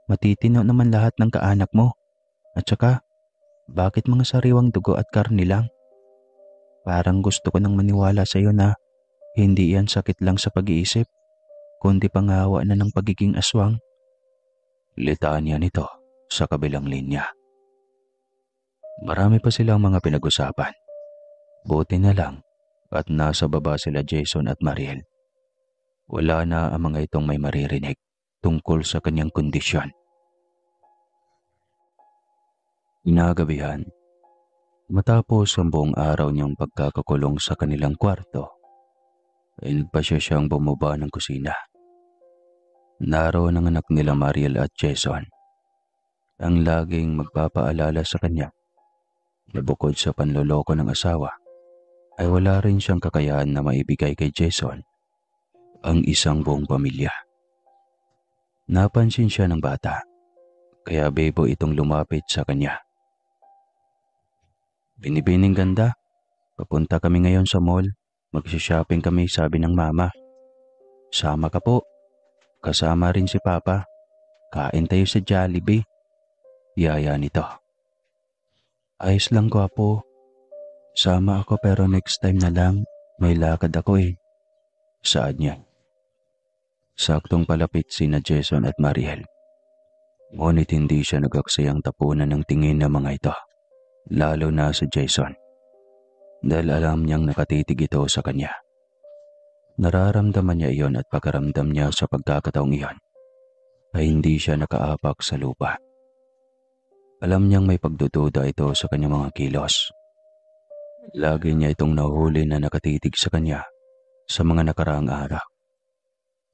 Matitino naman lahat ng kaanak mo. At saka, bakit mga sariwang dugo at karni lang? Parang gusto ko nang maniwala sa iyo na hindi iyan sakit lang sa pag-iisip, kundi pangawa na ng pagiging aswang. Litanya nito sa kabilang linya. Marami pa silang mga pinag-usapan. Buti na lang at nasa baba sila Jason at Mariel. Wala na ang mga itong may maririnig tungkol sa kanyang kondisyon. Inagabihan, matapos ang buong araw niyang pagkakakulong sa kanilang kwarto, ay nagpasya siyang bumaba ng kusina. Naroon ang anak nila Mariel at Jason, ang laging magpapaalala sa kanya na bukod sa panloloko ng asawa, ay wala rin siyang kakayahan na maibigay kay Jason ang isang buong pamilya. Napansin siya ng bata, kaya bebo itong lumapit sa kanya. Binibining ganda, papunta kami ngayon sa mall, magsha-shopping kami sabi ng mama. Sama ka po, kasama rin si Papa, kain tayo sa Jollibee. Yaya nito. Ayos lang gwapo. Sama ako pero next time na lang. May lakad ako eh. Saad niya. Saktong palapit sina Jason at Mariel. Ngunit hindi siya nagaksayang tapunan ng tingin ng mga ito. Lalo na si Jason. Dahil alam niyang nakatitig ito sa kanya. Nararamdaman niya iyon at pagkaramdam niya sa pagkakataong iyon ay hindi siya nakaapak sa lupa. Alam niyang may pagdududa ito sa kanyang mga kilos. Lagi niya itong nahuli na nakatitig sa kanya sa mga nakaraang araw.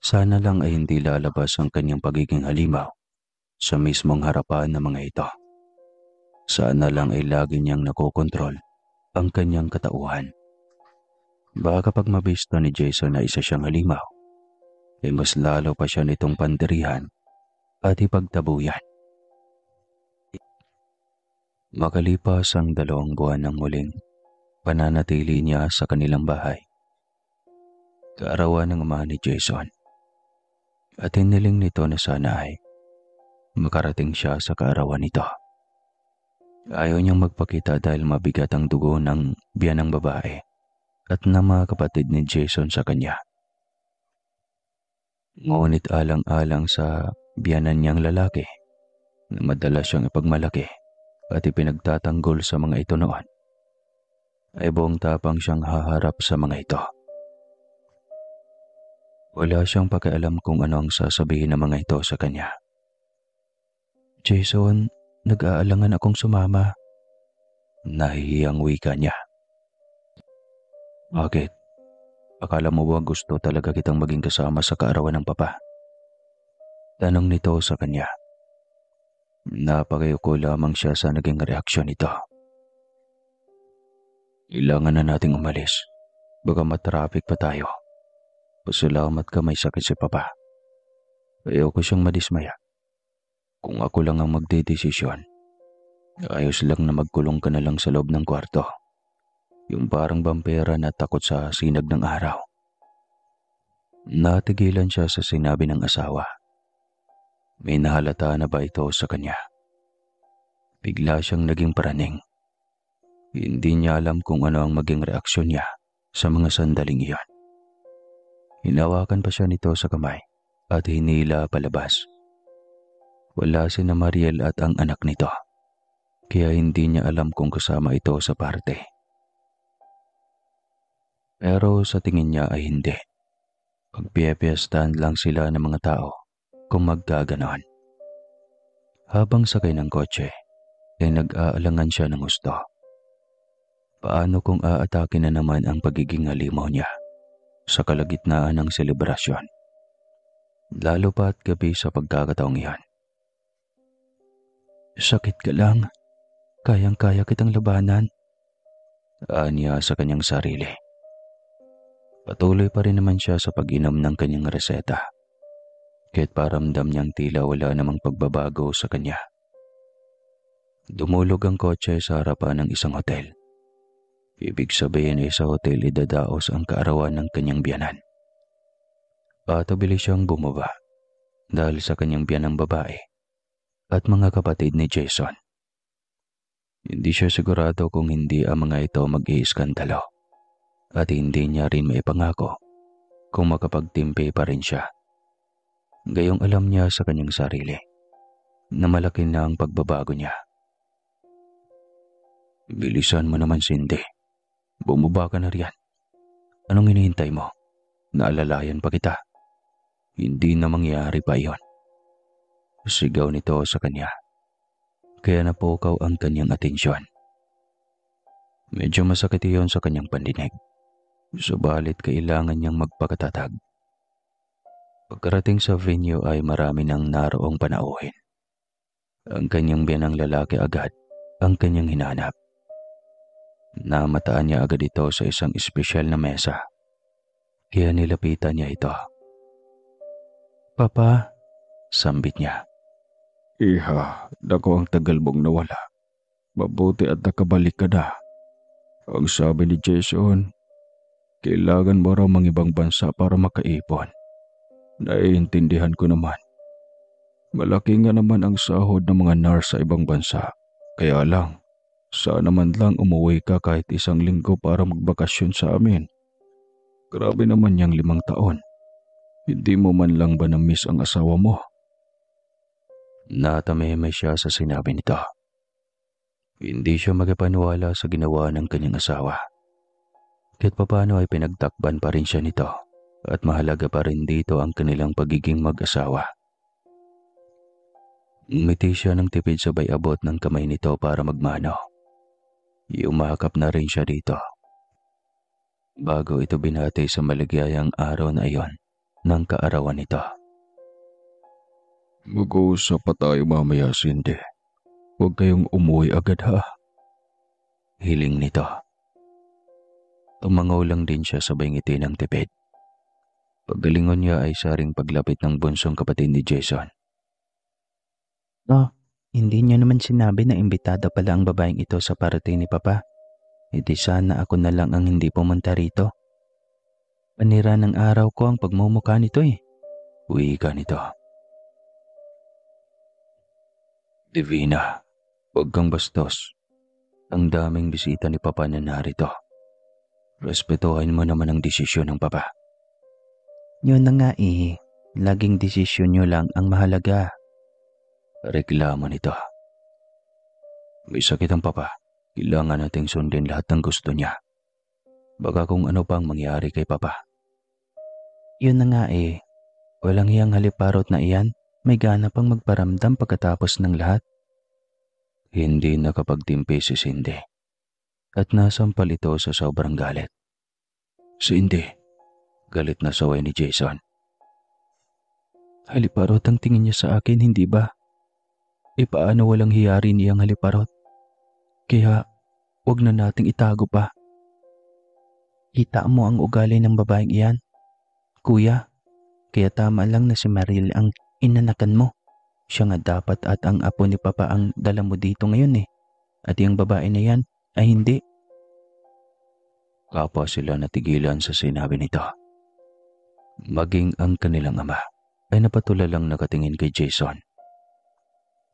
Sana lang ay hindi lalabas ang kanyang pagiging halimaw sa mismong harapan ng mga ito. Sana lang ay lagi niyang nakokontrol ang kanyang katauhan. Baka kapag mabisto ni Jason na isa siyang halimaw, ay mas lalo pa siya nitong pandirihan at ipagtabuyan. Makalipas ang 2 buwan ng muling pananatili niya sa kanilang bahay. Kaarawan ng ama ni Jason. At hiniling nito na sana ay makarating siya sa kaarawan nito. Ayaw niyang magpakita dahil mabigat ang dugo ng biyanang babae at ng mga kapatid ni Jason sa kanya. Ngunit alang-alang sa biyanan niyang lalaki na madalas siyang ipagmalaki at ipinagtatanggol sa mga ito noon, ay buong tapang siyang haharap sa mga ito. Wala siyang pakialam kung ano ang sasabihin ng mga ito sa kanya. Jason, nag-aalangan akong sumama. Nahihiyang wika niya. Bakit? Akala mo ba gusto talaga kitang maging kasama sa kaarawan ng papa? Tanong nito sa kanya. Napakayuko lamang siya sa naging reaksyon nito. Kailangan na nating umalis. Baka matraffic pa tayo. Pasalamat ka may sakit si papa. Ayoko siyang madismaya. Kung ako lang ang magdedesisyon, ayos lang na magkulong ka na lang sa loob ng kwarto. Yung parang bampera na takot sa sinag ng araw. Natigilan siya sa sinabi ng asawa. May nahalata na ba ito sa kanya? Bigla siyang naging praning. Hindi niya alam kung ano ang maging reaksyon niya sa mga sandaling iyon. Hinawakan pa siya nito sa kamay at hinila palabas. Wala si na Mariel at ang anak nito, kaya hindi niya alam kung kasama ito sa parte. Pero sa tingin niya ay hindi. Pagpipiyastahan lang sila ng mga tao kung magkaganon. Habang sakay ng kotse, ay nag-aalangan siya ng gusto. Paano kung aatake na naman ang pagiging halimaw niya sa kalagitnaan ng selebrasyon? Lalo pa at gabi sa pagkakataong iyan, Sakit ka lang. Kayang-kaya kitang labanan. Anya sa kanyang sarili. Patuloy pa rin naman siya sa pag-inom ng kanyang reseta. Kahit paramdam niyang tila wala namang pagbabago sa kanya. Dumulog ang kotse sa harapan ng isang hotel. Ibig sabihin ay sa hotel idadaos ang kaarawan ng kanyang biyanan. Patabilis siyang bumaba dahil sa kanyang biyanang babae at mga kapatid ni Jason. Hindi siya sigurado kung hindi ang mga ito mag-iiskandalo at hindi niya rin maipangako kung makapagtimpi pa rin siya. Gayong alam niya sa kanyang sarili na malaki na ang pagbabago niya. Bilisan mo naman, Cindy. Bumaba ka na riyan. Anong hinihintay mo? Naalalayan pa kita. Hindi na mangyari pa iyon. Sigaw nito sa kanya. Kaya napukaw ang kanyang atensyon. Medyo masakit iyon sa kanyang pandinig. Subalit kailangan niyang magpakatatag. Pagkarating sa venue ay marami nang naroong panauhin. Ang kanyang biyanang lalaki agad ang kanyang hinanap. Namataan niya agad ito sa isang espesyal na mesa. Kaya nilapitan niya ito. Papa, sambit niya. Iha, dako ang tagal mong nawala. Mabuti at nakabalik ka na. Ang sabi ni Jason, kailangan mo raw mga ibang bansa para makaipon. Naiintindihan ko naman. Malaki nga naman ang sahod ng mga nurse sa ibang bansa. Kaya lang, sana man lang umuwi ka kahit isang linggo para magbakasyon sa amin. Grabe naman yang 5 taon. Hindi mo man lang ba na-miss ang asawa mo? Natameme siya sa sinabi nito. Hindi siya magpaniwala sa ginawa ng kanyang asawa. Kahit papano ay pinagtakban pa rin siya nito at mahalaga pa rin dito ang kanilang pagiging mag-asawa. Ngumiti siya ng tipid sabay abot ng kamay nito para magmano. Yumakap na rin siya dito. Bago ito binati sa maligayang araw na iyon ng kaarawan nito. Mag-uusap pa tayo mamaya, Cindy. Huwag kayong umuwi agad ha. Hiling nito. Tumangaw lang din siya sabay ngiti ng tipid. Paggalingon niya ay saring paglapit ng bunsong kapatid ni Jason. Hindi niyo naman sinabi na imbitado pala ang babaeng ito sa parating ni Papa. Hindi sana ako na lang ang hindi pumunta rito. Panira ng araw ko ang pagmumukha nito eh. Uwi ka nito. Divina, huwag kang bastos. Ang daming bisita ni Papa na narito. Respetuhin mo naman ang desisyon ng Papa. Yun na nga eh. Laging desisyon nyo lang ang mahalaga. Reklamo nito. May sakit ang Papa. Kailangan nating sundin lahat ng gusto niya. Baka kung ano pang mangyari kay Papa. Yun na nga eh. Walang hiyang haliparot na iyan. May gana pang magparamdam pagkatapos ng lahat. Hindi nakapagtimpi si Cindy. At nasampal ito sa sobrang galit. Cindy, galit na saway ni Jason. Haliparot ang tingin niya sa akin, hindi ba? Paano walang hiyari niyang haliparot? Kaya, wag na nating itago pa. Kita mo ang ugali ng babaeng iyan? Kuya, kaya tama lang na si Maril ang inanakan mo. Siya nga dapat at ang apo ni Papa ang dala mo dito ngayon eh. At yung babae na yan ay hindi. Kapwa sila natigilan sa sinabi nito. Maging ang kanilang ama ay napatula lang nakatingin kay Jason.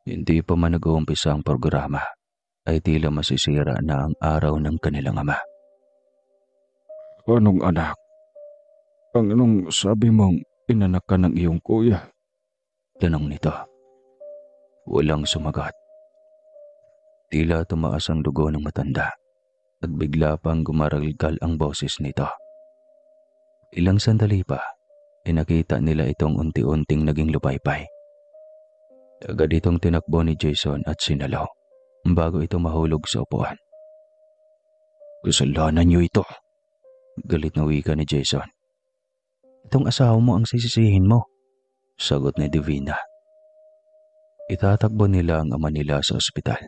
Hindi pa man nag-uumpisa ang programa ay tila masisira na ang araw ng kanilang ama. Anong anak? Anong sabi mong inanak ka ng iyong kuya? Tanong nito. Walang sumagot. Tila tumaas ang dugo ng matanda at bigla pang gumaralgal ang boses nito. Ilang sandali pa, nakita nila itong unti-unting naging lupaypay. Agad itong tinakbo ni Jason at sinalaw bago ito mahulog sa upuan. Kasalanan niyo ito. Galit na wika ni Jason. Itong asawa mo ang sisisihin mo, sagot ni Divina. Itatakbo nila ang ama nila sa ospital.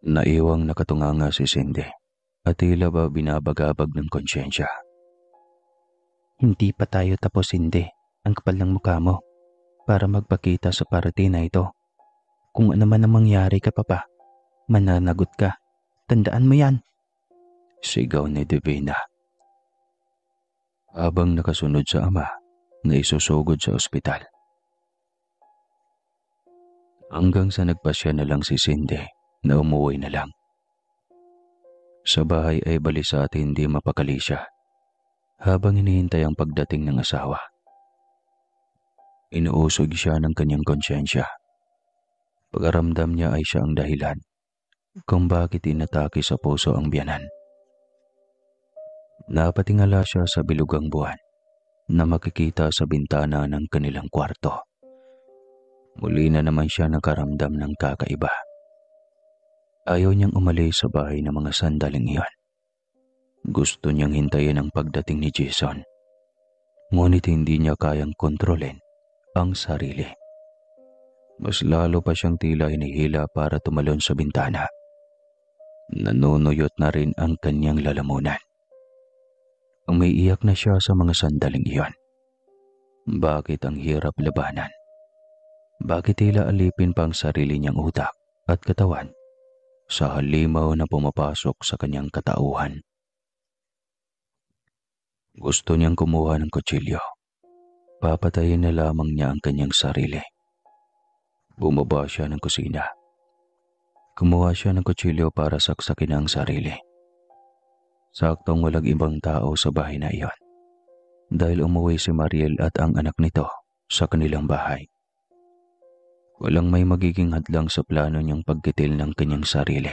Naiwang nakatunganga si Cindy at tila ba binabagabag ng konsyensya. Hindi pa tayo tapos, Cindy. Ang kapal ng mukha mo para magpakita sa party na ito. Kung ano man ang mangyari ka pa, mananagot ka. Tandaan mo yan. Sigaw ni Divina. Habang nakasunod sa ama na isusugod sa ospital. Hanggang sa nagpasya na lang si Cindy na umuwi na lang. Sa bahay ay balisa at hindi mapakali siya habang hinihintay ang pagdating ng asawa. Inuusog siya ng kanyang konsyensya. Pagaramdam niya ay siya ang dahilan kung bakit inatake sa puso ang biyanan. Napatingala siya sa bilugang buwan na makikita sa bintana ng kanilang kwarto. Muli na naman siya nakaramdam ng kakaiba. Ayaw niyang umalis sa bahay ng mga sandaling iyon. Gusto niyang hintayin ang pagdating ni Jason. Ngunit hindi niya kayang kontrolin ang sarili. Mas lalo pa siyang tila hinihila para tumalon sa bintana. Nanunuyot na rin ang kanyang lalamunan. Umiiyak na siya sa mga sandaling iyon. Bakit ang hirap labanan? Bakit tila alipin pa ang sarili niyang utak at katawan sa halimaw na pumapasok sa kanyang katauhan? Gusto niyang kumuha ng kutsilyo. Papatayin na lamang niya ang kanyang sarili. Bumaba siya ng kusina. Kumuha siya ng kutsilyo para saksakin ang sarili. Saktong walang ibang tao sa bahay na iyon dahil umuwi si Mariel at ang anak nito sa kanilang bahay. Walang may magiging hadlang sa plano niyang pagkitil ng kanyang sarili.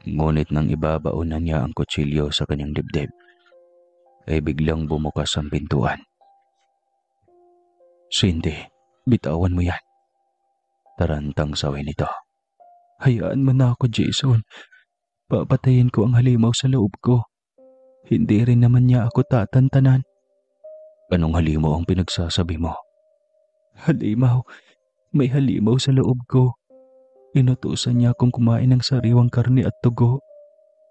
Ngunit nang ibabaon na niya ang kutsilyo sa kanyang dibdib, ay biglang bumukas ang pintuan. Cindy, bitawan mo yan. Tarantang sawi nito. Hayaan mo na ako, Jason. Papatayin ko ang halimaw sa loob ko. Hindi rin naman niya ako tatantanan. Anong halimaw ang pinagsasabi mo? Halimaw. May halimaw sa loob ko. Inutusan niya akong kumain ng sariwang karne at tugo.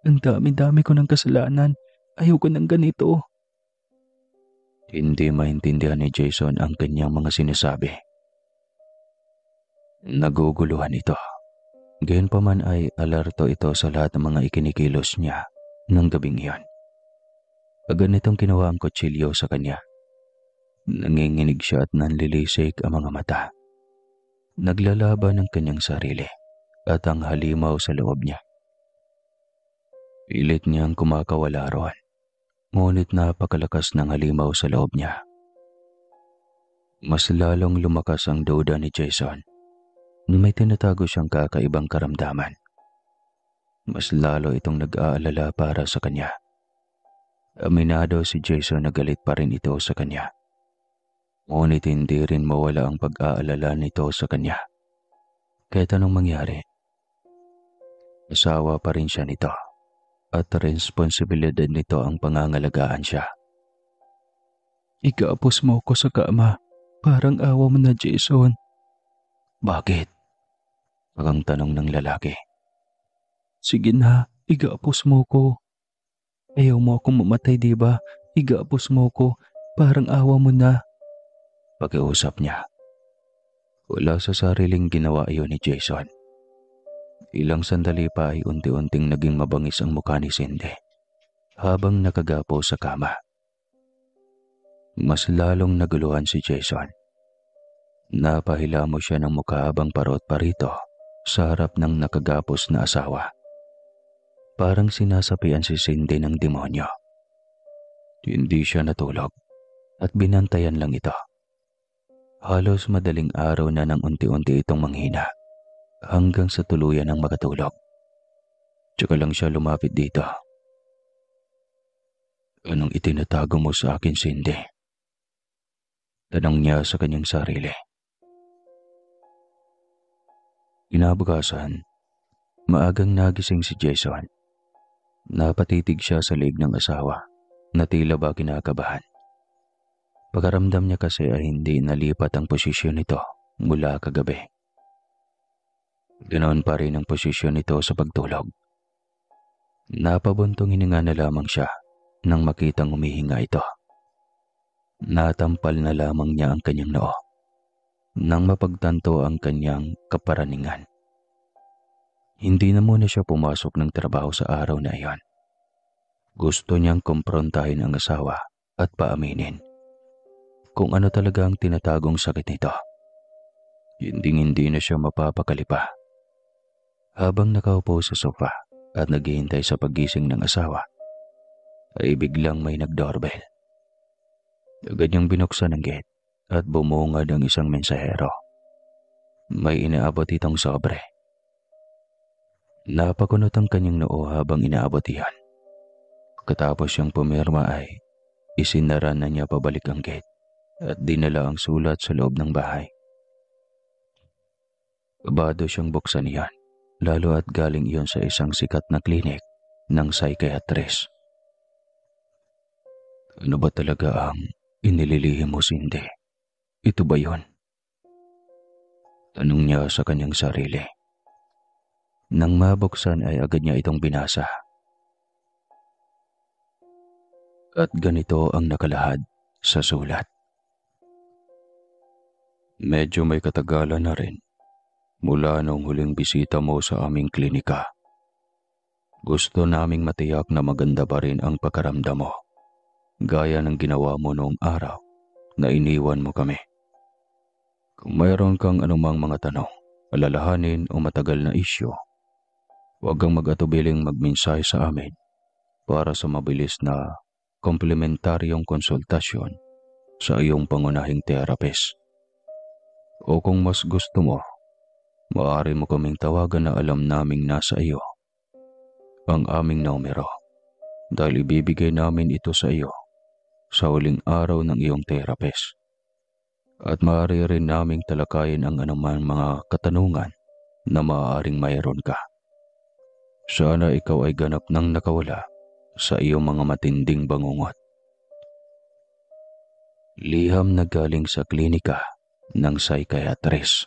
Ang dami-dami ko ng kasalanan. Ayoko ng ganito. Hindi maintindihan ni Jason ang kanyang mga sinasabi. Naguguluhan ito. Gayunpaman ay alerto ito sa lahat ng mga ikinikilos niya ng gabing iyon. Agad nitong kinuha ang kutsilyo sa kanya. Nanginginig siya at nanlilisik ang mga mata. Naglalaban ang kanyang sarili at ang halimaw sa loob niya. Pilit niyang kumakawala roon, ngunit napakalakas ng halimaw sa loob niya. Mas lalong lumakas ang duda ni Jason na may tinatago siyang kakaibang karamdaman. Mas lalo itong nag-aalala para sa kanya. Aminado si Jason na galit pa rin ito sa kanya. Ngunit hindi rin mawala ang pag-aalala nito sa kanya. Kahit anong mangyari, asawa pa rin siya nito at responsibilidad nito ang pangangalagaan siya. Ikaapos mo ko sa kama. Parang awa mo na, Jason. Bakit? Ang tanong ng lalaki. Sige na, igaapos mo ko. Ayaw mo akong mamatay, diba? Igaapos mo ko. Parang awa mo na. Pag-iusap niya. Wala sa sariling ginawa iyon ni Jason. Ilang sandali pa ay unti-unting naging mabangis ang mukha ni Cindy habang nakagapo sa kama. Mas lalong naguluhan si Jason. Napahilamo siya ng mukha habang parot pa rito sa harap ng nakagapos na asawa. Parang sinasapian si Cindy ng demonyo. Hindi siya natulog at binantayan lang ito. Halos madaling araw na nang unti-unti itong manghina hanggang sa tuluyan ng makatulog. Tsaka lang siya lumapit dito. Anong itinatago mo sa akin, Cindy? Tanong niya sa kanyang sarili. Kinabukasan, maagang nagising si Jason. Napatitig siya sa leeg ng asawa na tila ba kinakabahan. Pagkaramdam niya kasi ay hindi nalipat ang posisyon nito mula kagabi. Ganoon pa rin ang posisyon nito sa pagtulog. Napabuntong hininga na lamang siya nang makitang humihinga ito. Natampal na lamang niya ang kanyang noo nang mapagtanto ang kanyang kaparaningan. Hindi na muna siya pumasok ng trabaho sa araw na iyon. Gusto niyang kumprontahin ang asawa at paaminin kung ano talaga ang tinatagong sakit nito. Hindi na siya mapapakali pa. Habang nakaupo sa sofa at naghihintay sa paggising ng asawa, ay biglang may nag-doorbell. Agad niyang binuksan ang gate at bumungad ang isang mensahero. May inaabot itong sobre. Napakunot ang kanyang noo habang inaabot iyan. Katapos siyang pumirma ay isinara na niya pabalik ang gate at dinala ang sulat sa loob ng bahay. Kabado siyang buksan iyan, lalo at galing iyon sa isang sikat na klinik ng psychiatrist. Ano ba talaga ang inililihim mo, Cindy? Ito ba yun? Tanong niya sa kanyang sarili. Nang mabuksan ay agad niya itong binasa. At ganito ang nakalahad sa sulat. Medyo may katagalan na rin mula nung huling bisita mo sa aming klinika. Gusto naming matiyak na maganda pa rin ang pakaramdam mo, gaya ng ginawa mo noong araw na iniwan mo kami. Kung mayroon kang anumang mga tanong, alalahanin o matagal na isyu, huwag kang mag-atubiling magmensahe sa amin para sa mabilis na komplementaryong konsultasyon sa iyong pangunahing therapist. O kung mas gusto mo, maaari mo kaming tawagan na alam naming nasa iyo ang aming numero dahil ibibigay namin ito sa iyo sa huling araw ng iyong therapist. At maaari rin naming talakayin ang anumang mga katanungan na maaaring mayroon ka. Sana ikaw ay ganap nang nakawala sa iyong mga matinding bangungot. Liham na galing sa klinika ng psychiatrist.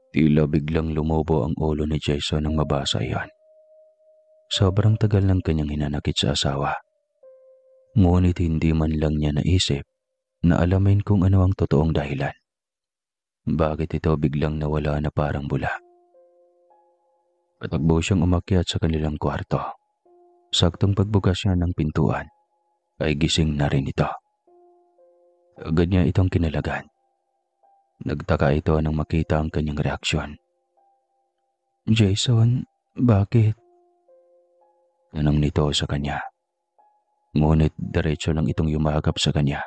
Tila biglang lumobo ang ulo ni Jason nang mabasa iyan. Sobrang tagal ng kanyang hinanakit sa asawa. Ngunit hindi man lang niya naisip na alamin kung ano ang totoong dahilan. Bakit ito biglang nawala na parang bula? Patakbo siyang umakyat sa kanilang kwarto. Saktong pagbukas niya ng pintuan, ay gising na rin ito. Agad niya itong kinalagan. Nagtaka ito nang makita ang kanyang reaksyon. Jason, bakit? Tanong nito sa kanya. Ngunit diretso lang itong yumakap sa kanya.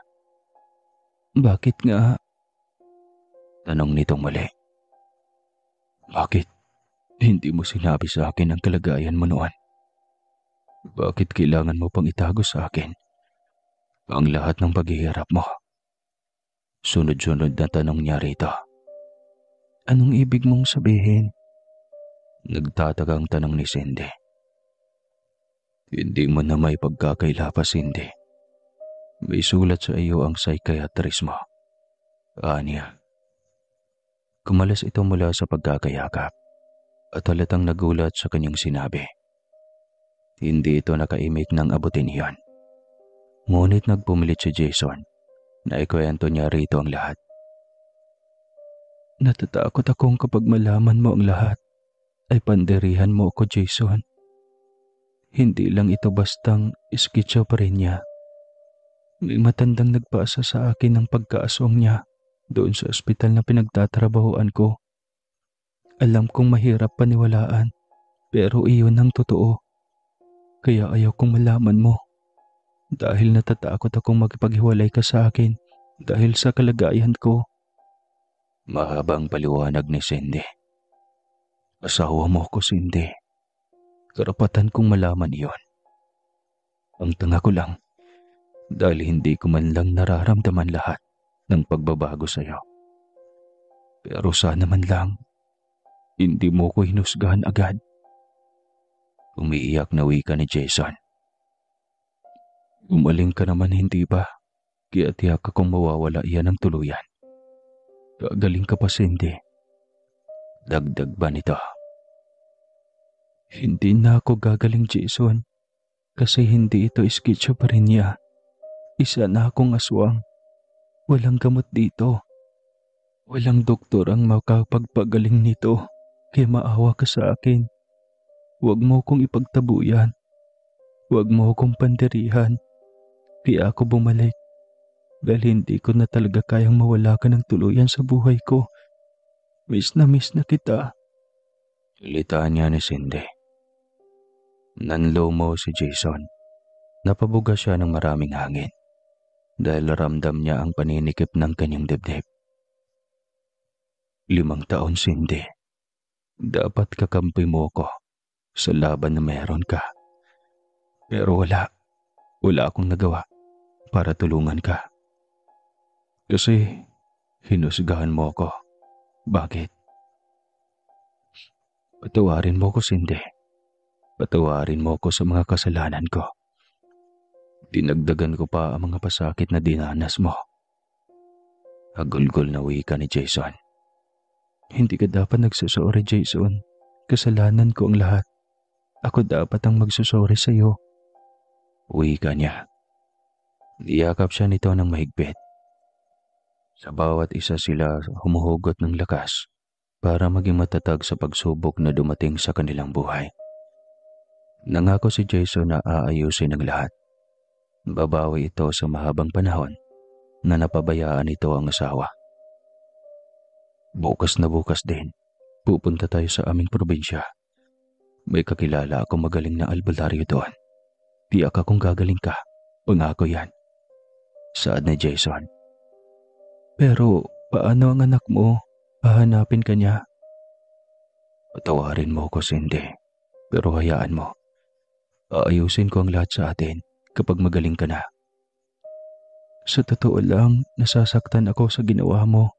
Bakit nga? Tanong nitong muli. Bakit hindi mo sinabi sa akin ang kalagayan mo noon? Bakit kailangan mo pang itago sa akin ang lahat ng paghihirap mo? Sunod-sunod na tanong niya rito. Anong ibig mong sabihin? Nagtatagang tanong ni Cindy. Hindi mo na may pagkakaila pa, Cindy. May sulat sa iyo ang psychiatrist mo. Anya. Kumalas ito mula sa pagkakayakap at halatang nagulat sa kanyang sinabi. Hindi ito nakaimik ng abutin iyon. Ngunit nagpumilit si Jason na ikwento niya rito ang lahat. Natatakot akong kapag malaman mo ang lahat ay panderihan mo ako, Jason. Hindi lang ito bastang schizophrenia. May matandang nagpasa sa akin ng pagkaaswang niya doon sa ospital na pinagtatrabahoan ko. Alam kong mahirap paniwalaan, pero iyon ang totoo. Kaya ayaw kong malaman mo. Dahil natatakot akong makipaghiwalay ka sa akin dahil sa kalagayan ko. Mahabang paliwanag ni Cindy. Asawa mo ko, Cindy. Karapatan kong malaman iyon. Ang tanga ko lang, dahil hindi ko man lang nararamdaman lahat ng pagbabago sa iyo. Pero sana man lang, hindi mo ko hinusgahan agad. Umiiyak na wika ni Jason. Umaling ka naman, hindi ba? Kaya tiyak akong mawawala iyan ng tuluyan. Gagaling ka pa, Cindy. Dagdag ba nito? Hindi na ako gagaling, Jason. Kasi hindi ito schizophrenia. Isa na akong aswang. Walang gamot dito. Walang doktor ang makapagpagaling nito. Kaya maawa ka sa akin. Huwag mo akong ipagtabuyan. Huwag mo akong pandirihan. Kaya ako bumalik. Dahil hindi ko na talaga kayang mawala ka ng tuluyan sa buhay ko. Miss na kita. Salitaan niya ni Cindy. Nanlo mo si Jason. Napabuga siya ng maraming hangin. Dahil ramdam niya ang paninikip ng kanyang dibdib. 5 taon, Cindy. Dapat kakampi mo ko sa laban na meron ka. Pero wala akong nagawa para tulungan ka. Kasi hinusgahan mo ko. Bakit? Patawarin mo ko, Cindy. Patawarin mo ko sa mga kasalanan ko. Dinagdagan ko pa ang mga pasakit na dinanas mo. Hagulgol na wika ni Jason. Hindi ka dapat nagsusorry, Jason. Kasalanan ko ang lahat. Ako dapat ang magsusorry sa iyo. Wika niya. Niyakap siya nito ng mahigpit. Sa bawat isa sila humuhugot ng lakas para maging matatag sa pagsubok na dumating sa kanilang buhay. Nangako si Jason na aayusin ang lahat. Babawi ito sa mahabang panahon na napabayaan ito ang asawa. Bukas na bukas din, pupunta tayo sa aming probinsya. May kakilala akong magaling na albularyo doon. Tiyak akong gagaling ka. Pangako yan. Saad ni Jason. Pero paano ang anak mo? Hahanapin ka niya? Patawarin mo ko, Cindy. Pero hayaan mo. Aayusin ko ang lahat sa atin kapag magaling ka na. Sa totoo lang, nasasaktan ako sa ginawa mo.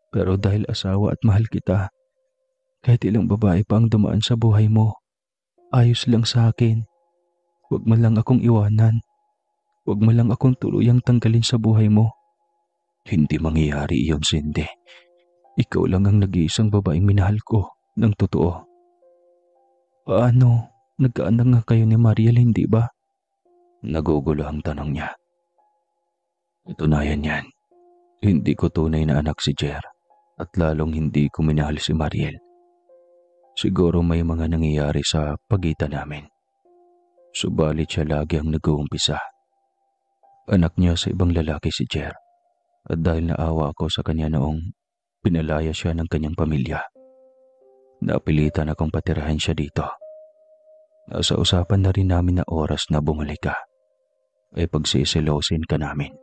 Pero dahil asawa at mahal kita, kahit ilang babae pa ang dumaan sa buhay mo, ayos lang sa akin. Huwag mo lang akong iwanan. Huwag mo lang akong tuluyang tanggalin sa buhay mo. Hindi mangyayari iyon, Cindy. Ikaw lang ang nag-iisang babaeng minahal ko ng totoo. Paano? Nagkaanak nga kayo ni Mariel, hindi ba? Nagugulo ang tanong niya. Tunayan yan. Hindi ko tunay na anak si Jer at lalong hindi ko minahal si Mariel. Siguro may mga nangyayari sa pagitan namin. Subalit siya lagi ang nag-uumpisa. Anak niya sa ibang lalaki si Jer at dahil naawa ako sa kanya noong pinalaya siya ng kanyang pamilya, napilitan akong patirahin siya dito. Nasa usapan na rin namin na oras na bumalik ka ay pagsisilosin ka namin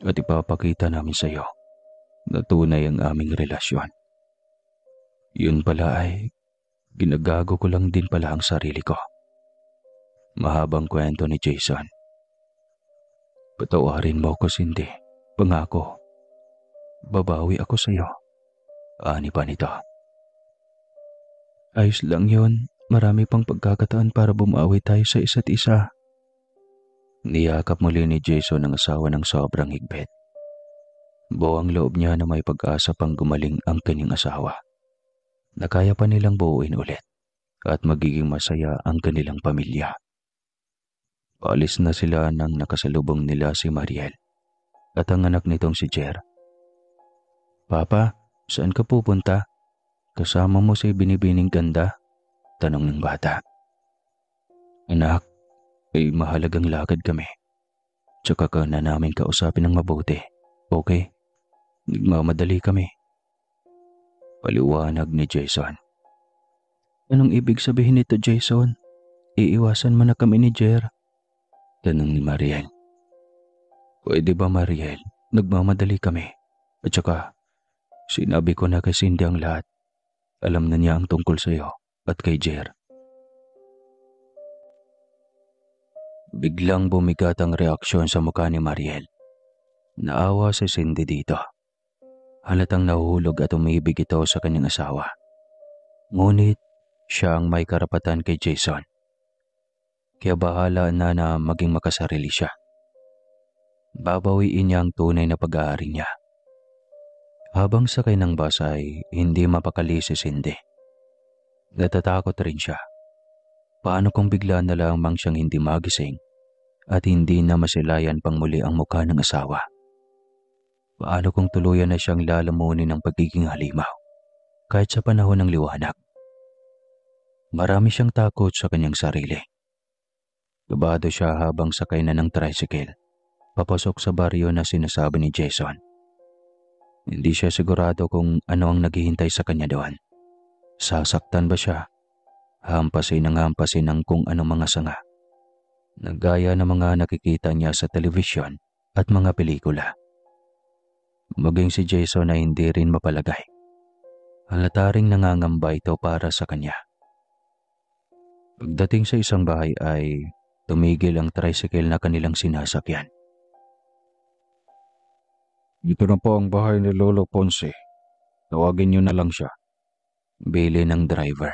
at ipapakita namin sa iyo na tunay ang aming relasyon. Yun pala ay ginagago ko lang din pala ang sarili ko. Mahabang kwento ni Jason. Patawarin mo ko, Cindy. Pangako. Babawi ako sa iyo. Ani pa nito. Ayos lang yun. Marami pang pagkakataon para bumawi tayo sa isa't isa. Niyakap muli ni Jason ang asawa ng sobrang higpit. Buo ang loob niya na may pag-asa pang gumaling ang kanyang asawa. Na kaya pa nilang buuin ulit at magiging masaya ang kanilang pamilya. Paalis na sila nang nakasalubong nila si Mariel at ang anak nitong si Jer. Papa, saan ka pupunta? Kasama mo si binibining ganda? Tanong ng bata. Anak, ay mahalagang lakad kami. Tsaka ka na namin kausapin ng mabuti. Okay? Nagmamadali kami. Paliwanag ni Jason. Anong ibig sabihin nito, Jason? Iiwasan mo na kami ni Jer? Tanong ni Mariel. Pwede ba, Mariel? Nagmamadali kami. At saka, sinabi ko na kay Cindy ang lahat. Alam na niya ang tungkol sa iyo at kay Jer. Biglang bumigat ang reaksyon sa mukha ni Mariel. Naawa si Cindy dito. Halatang nahuhulog at umibig ito sa kanyang asawa. Ngunit siya ang may karapatan kay Jason. Kaya bahala na maging makasarili siya. Babawiin niya ang tunay na pag-aari niya. Habang sakay ng bus ay hindi mapakali si Cindy. Natatakot rin siya. Paano kung bigla na lamang siyang hindi magising at hindi na masilayan pang muli ang mukha ng asawa? Paano kung tuluyan na siyang lalamunin ng pagiging halimaw kahit sa panahon ng liwanag? Marami siyang takot sa kanyang sarili. Kabado siya habang sakay na ng tricycle papasok sa baryo na sinasabi ni Jason. Hindi siya sigurado kung ano ang naghihintay sa kanya doon. Sasaktan ba siya? Hampasin ang kung anong mga sanga, na gaya ng mga nakikita niya sa telebisyon at mga pelikula. Maging si Jason ay hindi rin mapalagay. Halata ring nangangamba ito para sa kanya. Pagdating sa isang bahay ay tumigil ang tricycle na kanilang sinasakyan. Ito na po ang bahay ni Lolo Ponce. Tawagin niyo na lang siya. Bili ng driver.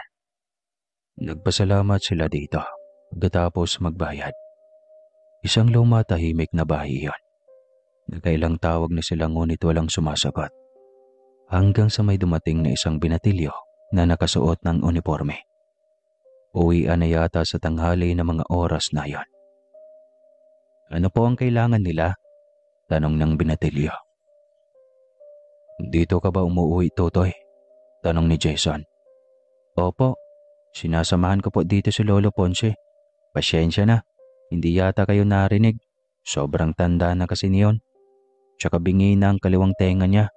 Nagpasalamat sila dito pagkatapos magbayad. Isang luma tahimik na bahay iyon. Nagkailang tawag na sila ngunit walang sumasagot. Hanggang sa may dumating na isang binatilyo na nakasuot ng uniforme. Uwian na yata sa tanghali na mga oras na yon. Ano po ang kailangan nila? Tanong ng binatilyo. Dito ka ba umuwi, Totoy? Tanong ni Jason. Opo, sinasamahan ko po dito si Lolo Ponce. Pasyensya na, hindi yata kayo narinig. Sobrang tanda na kasi niyon. Tsaka bingi na ang kaliwang tenga niya.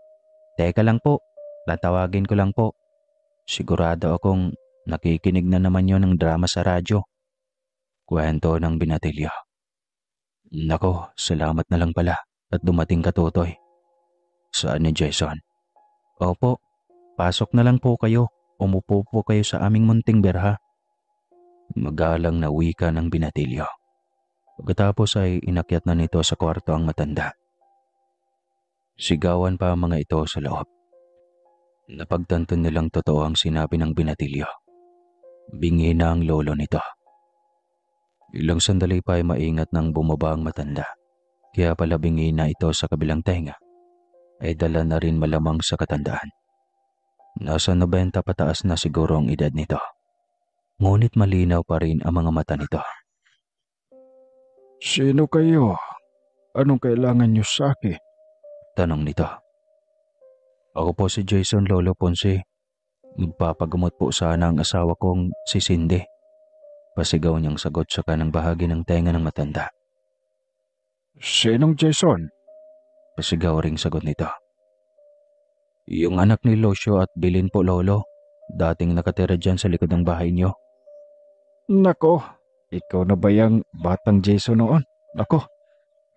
Teka lang po, tatawagin ko lang po. Sigurado akong nakikinig na naman yon ng drama sa radyo. Kwento ng binatilyo. Nako, salamat na lang pala at dumating ka, Totoy. Saan ni Jason? Opo, pasok na lang po kayo. Umupo po kayo sa aming munting berha. Magalang na wika ng binatilyo. Pagkatapos ay inakyat na nito sa kwarto ang matanda. Sigawan pa ang mga ito sa loob. Napagtanto nilang totoo ang sinabi ng binatilyo. Bingi na ang lolo nito. Ilang sandali pa ay maingat nang bumaba ang matanda. Kaya pala bingi na ito sa kabilang tenga ay dala na rin malamang sa katandaan. Nasa 90 pataas na siguro ang edad nito. Ngunit malinaw pa rin ang mga mata nito. Sino kayo? Anong kailangan niyo sa akin? Tanong nito. Ako po si Jason, Lolo Ponce. Magpapagamot po sana ang asawa kong si Cindy. Pasigaw niyang sagot sa kanang bahagi ng tenga ng matanda. Sinong Jason? Pasigaw ring sagot nito. Yung anak ni Lucio at Bilin po, Lolo. Dating nakatira dyan sa likod ng bahay niyo. Nako, ikaw na ba yung batang Jason noon? Nako,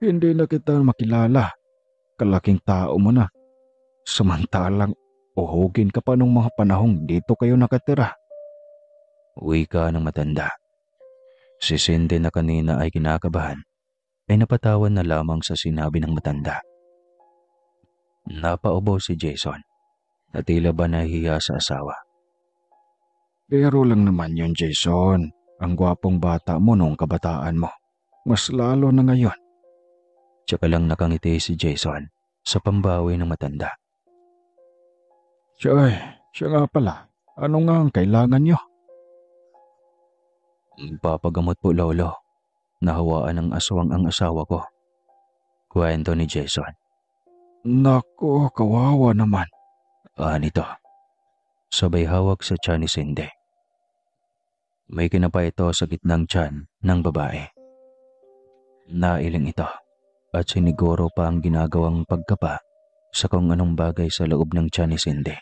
hindi na kita makilala. Kalaking tao mo na. Samantalang uhugin ka pa nung mga panahong dito kayo nakatira. Wika ng matanda. Si Cindy na kanina ay kinakabahan ay napatawan na lamang sa sinabi ng matanda. Napaubo si Jason na tila ba nahihiya sa asawa. Pero lang naman yun, Jason. Ang gwapong bata mo nung kabataan mo. Mas lalo na ngayon. Tsaka lang nakangiti si Jason sa pambawi ng matanda. Siya nga pala. Ano nga ang kailangan niyo? Papagamot po, Lolo. Nahawaan ng aswang ang asawa ko. Kwento ni Jason. Nako, kawawa naman. Nito. Sabay hawak sa tiyan ni Cindy. May kinapa ito sa gitnang tiyan ng babae. Nailing ito at siniguro pa ang ginagawang pagkapa sa kung anong bagay sa loob ng tiyan ni Cindy.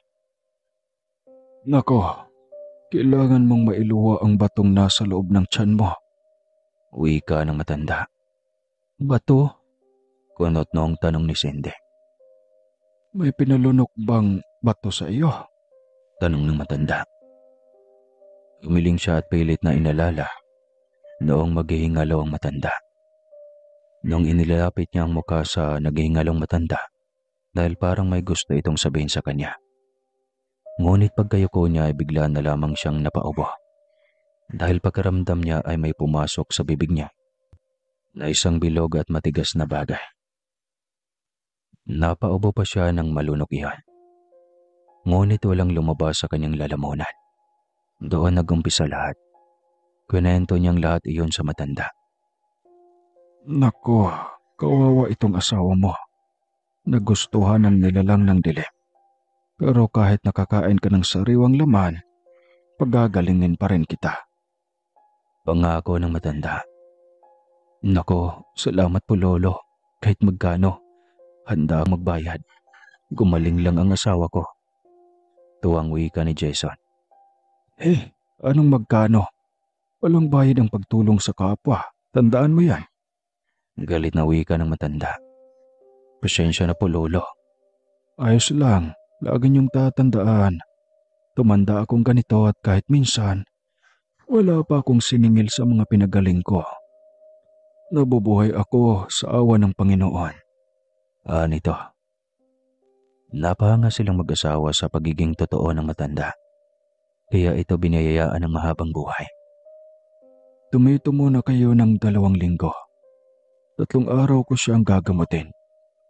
Nako, kailangan mong mailuwa ang batong nasa loob ng tiyan mo. Wika ng matanda. Bato? Kunot noong tanong ni Cindy. May pinalunok bang bato sa iyo? Tanong ng matanda. Umiling siya at pilit na inalala noong maghihingalo ang matanda. Nung inilalapit niya ang mukha sa naghihingalong matanda dahil parang may gusto itong sabihin sa kanya. Ngunit pagkayuko niya ay bigla na lamang siyang napaubo dahil pagkaramdam niya ay may pumasok sa bibig niya na isang bilog at matigas na bagay. Napaubo pa siya ng malunok iyon Ngunit walang lumabas sa kanyang lalamunan. Doon nagumpisa lahat. Kwento niyang lahat iyon sa matanda. Nako, kawawa itong asawa mo. Nagustuhan ng nilalang ng dilim. Pero kahit nakakain ka ng sariwang laman, pagagalingin pa rin kita. Pangako ng matanda. Nako, salamat po lolo. Kahit magkano, handa ang magbayad. Gumaling lang ang asawa ko. Tuwang wika ni Jason. Anong magkano? Walang bayad ang pagtulong sa kapwa. Tandaan mo yan. Galit na wika ng matanda. Pasensya na po lolo. Ayos lang. Lagi niyong tatandaan. Tumanda akong ganito at kahit minsan, wala pa akong siningil sa mga pinagaling ko. Nabubuhay ako sa awa ng Panginoon. Nito. Napahanga silang mag-asawa sa pagiging totoo ng matanda. Kaya ito binayayaan ng mahabang buhay. Tumito muna kayo ng 2 linggo. 3 araw ko siyang gagamutin.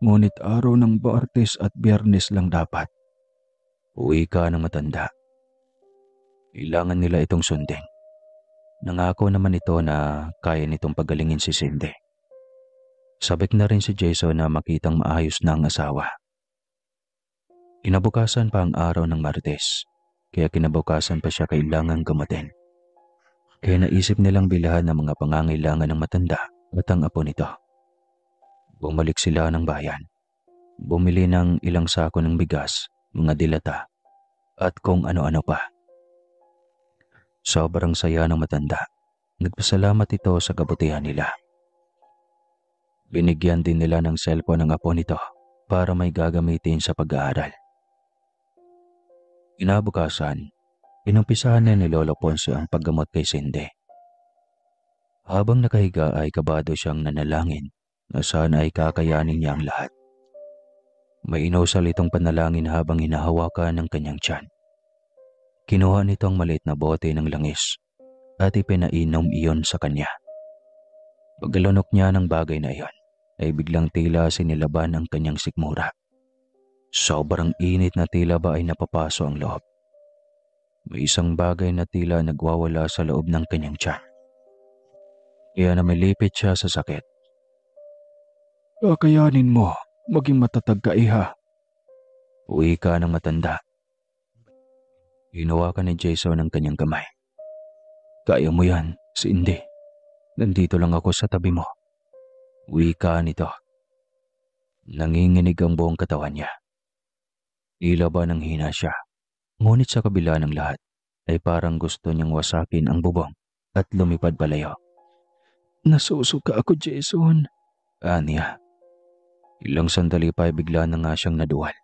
Ngunit araw ng Martes at Biyernes lang dapat. Wika ng matanda. Kailangan nila itong sundin. Nangako naman ito na kaya nitong pagalingin si Cindy. Sabik na rin si Jason na makitang maayos na ang asawa. Kinabukasan pa ang araw ng Martes, kaya kinabukasan pa siya kailangang gamutin. Kaya naisip nilang bilhan ng mga pangangailangan ng matanda at ang apo nito. Bumalik sila ng bayan. Bumili ng ilang sako ng bigas, mga dilata, at kung ano-ano pa. Sobrang saya ng matanda. Nagpasalamat ito sa kabutihan nila. Binigyan din nila ng cellphone ng apo nito para may gagamitin sa pag-aaral. Kinabukasan, inumpisahan na ni Lolo Ponce ang paggamot kay Cindy. Habang nakahiga ay kabado siyang nanalangin na sana ay kakayanin niya ang lahat. May inusal itong panalangin habang hinahawakan ng kanyang tiyan. Kinuha nito ang maliit na bote ng langis at ipinainom iyon sa kanya. Paggalunok niya ng bagay na iyon, ay biglang tila sinilaban ang kanyang sikmura. Sobrang init na tila ba ay napapaso ang loob. May isang bagay na tila nagwawala sa loob ng kanyang tiyan. Kaya namilipit siya sa sakit. Kakayanin mo, maging matatag ka iha. Wika ng matanda. Hinawakan ni Jason ang kanyang kamay. Kaya mo yan, Cindy. Nandito lang ako sa tabi mo. Wika nito. Nanginginig ang buong katawan niya. Tila ba nang hina siya. Ngunit sa kabila ng lahat, ay parang gusto niyang wasakin ang bubong at lumipad palayo. Nasusuka ako, Jason. Aniya. Ilang sandali pa ay bigla na nga siyang naduwal.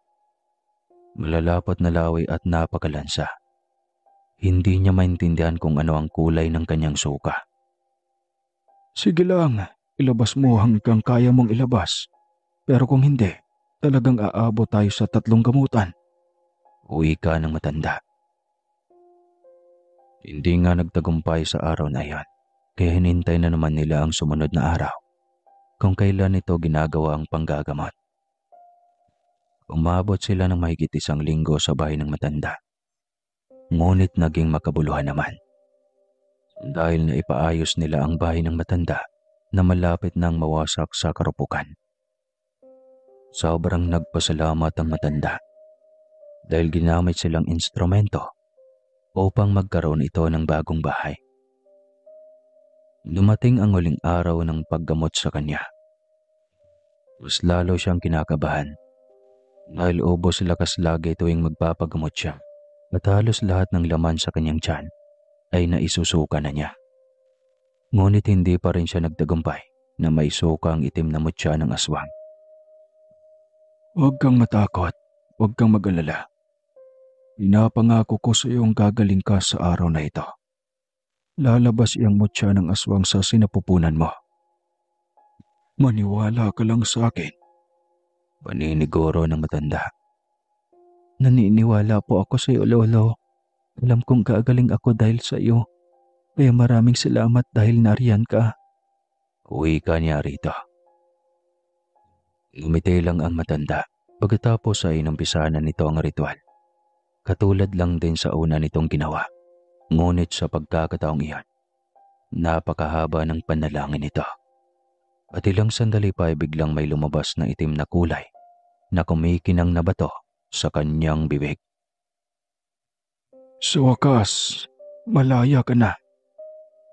Malalapot na laway at napakalansa. Hindi niya maintindihan kung ano ang kulay ng kanyang suka. Sige lang, ilabas mo hanggang kaya mong ilabas. Pero kung hindi, talagang aabot tayo sa 3 gamutan. Wika ng matanda. Hindi nga nagtagumpay sa araw na iyon, kaya hinintay na naman nila ang sumunod na araw kung kailan ito ginagawa ang panggagamot. Umabot sila ng mahigit 1 linggo sa bahay ng matanda. Ngunit naging makabuluhan naman. Dahil na ipaayos nila ang bahay ng matanda na malapit nang mawasak sa karupukan. Sobrang nagpasalamat ang matanda dahil ginamit silang instrumento upang magkaroon ito ng bagong bahay. Dumating ang huling araw ng paggamot sa kanya. Mas lalo siyang kinakabahan dahil ubos lakas lagi tuwing magpapagamot siya at halos lahat ng laman sa kanyang tiyan ay naisusuka na niya. Ngunit hindi pa rin siya nagtagumpay na may suka ang itim na mutya ng aswang. Huwag kang matakot, huwag kang mag-alala. Pinapangako ko sa iyong gagaling ka sa araw na ito. Lalabas iyang mutya ng aswang sa sinapupunan mo. Maniwala ka lang sa akin. Paniniguro ng matanda. Naniniwala po ako sa iyo, Lolo. Alam kong gagaling ako dahil sa iyo. Kaya maraming salamat dahil nariyan ka. Uwi ka niya rito. Ngumiti lang ang matanda pagkatapos ay inumpisahan na nito ang ritual. Katulad lang din sa una nitong ginawa. Ngunit sa pagkakataong iyon, napakahaba ng panalangin nito. At ilang sandali pa ay biglang may lumabas na itim na kulay na kumikinang na bato sa kanyang bibig. Sa wakas, malaya ka na.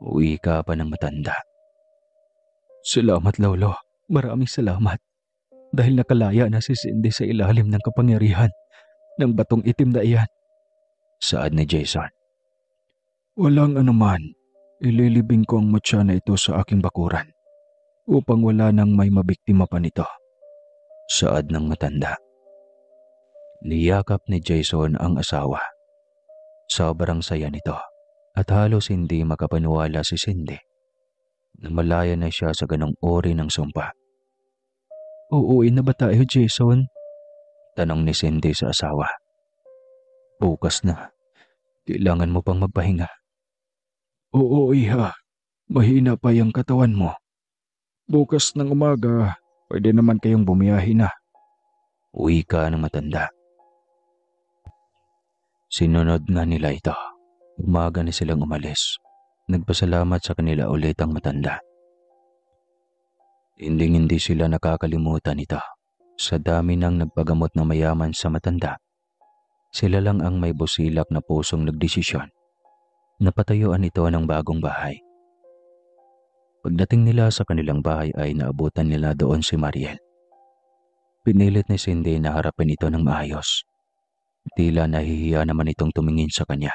Uwi ka pa ng matanda. Salamat, Lolo. Maraming salamat. Dahil nakalaya na si Cindy sa ilalim ng kapangyarihan ng batong itim na iyan. Saad ni Jason. Walang anuman. Ililibing ko ang mutya na ito sa aking bakuran upang wala nang may mabiktima pa nito. Saad ng matanda. Niyakap ni Jason ang asawa. Sobrang saya nito at halos hindi makapaniwala si Cindy na malaya na siya sa ganong uri ng sumpa. Uuwi na ba tayo, Jason? Tanong ni Cindy sa asawa. Bukas na. Kailangan mo pang magpahinga. Oo, iha. Mahina pa yung katawan mo. Bukas ng umaga, pwede naman kayong bumiyahe na. Uwi ka ng matanda. Sinunod nga nila ito. Umaga na silang umalis. Nagpasalamat sa kanila ulit ang matanda. Hindi sila nakakalimutan ito. Sa dami ng nagpagamot na mayaman sa matanda, sila lang ang may busilak na pusong nagdesisyon na patayuan ito ng bagong bahay. Pagdating nila sa kanilang bahay ay naabutan nila doon si Mariel. Pinilit ni Cindy na harapin ito ng maayos. Tila nahihiya naman itong tumingin sa kanya.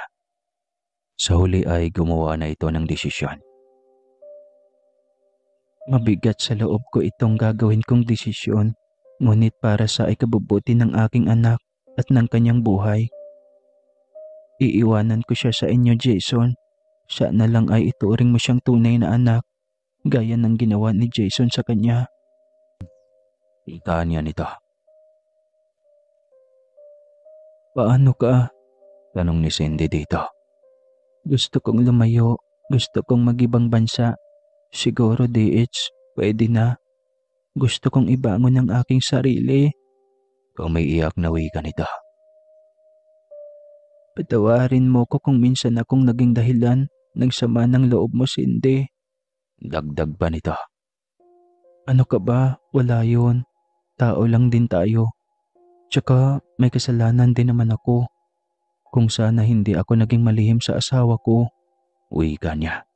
Sa huli ay gumawa na ito ng desisyon. Mabigat sa loob ko itong gagawin kong desisyon, ngunit para sa ikabubuti ng aking anak at ng kanyang buhay. Iiwanan ko siya sa inyo, Jason. Sana lang ay ituring mo siyang tunay na anak, gaya ng ginawa ni Jason sa kanya. Itaan niya nito. Paano ka? Tanong ni Cindy dito. Gusto kong lumayo, gusto kong mag-ibang bansa. Siguro DH, pwede na. Gusto kong ibangon ang aking sarili. Umiiyak na wika nito. Patawarin mo ko kung minsan akong naging dahilan ng sama ng loob mo, Cindy. Dagdag pa nito. Ano ka ba? Wala yun. Tao lang din tayo. Tsaka may kasalanan din naman ako. Kung sana hindi ako naging malihim sa asawa ko. Wika niya.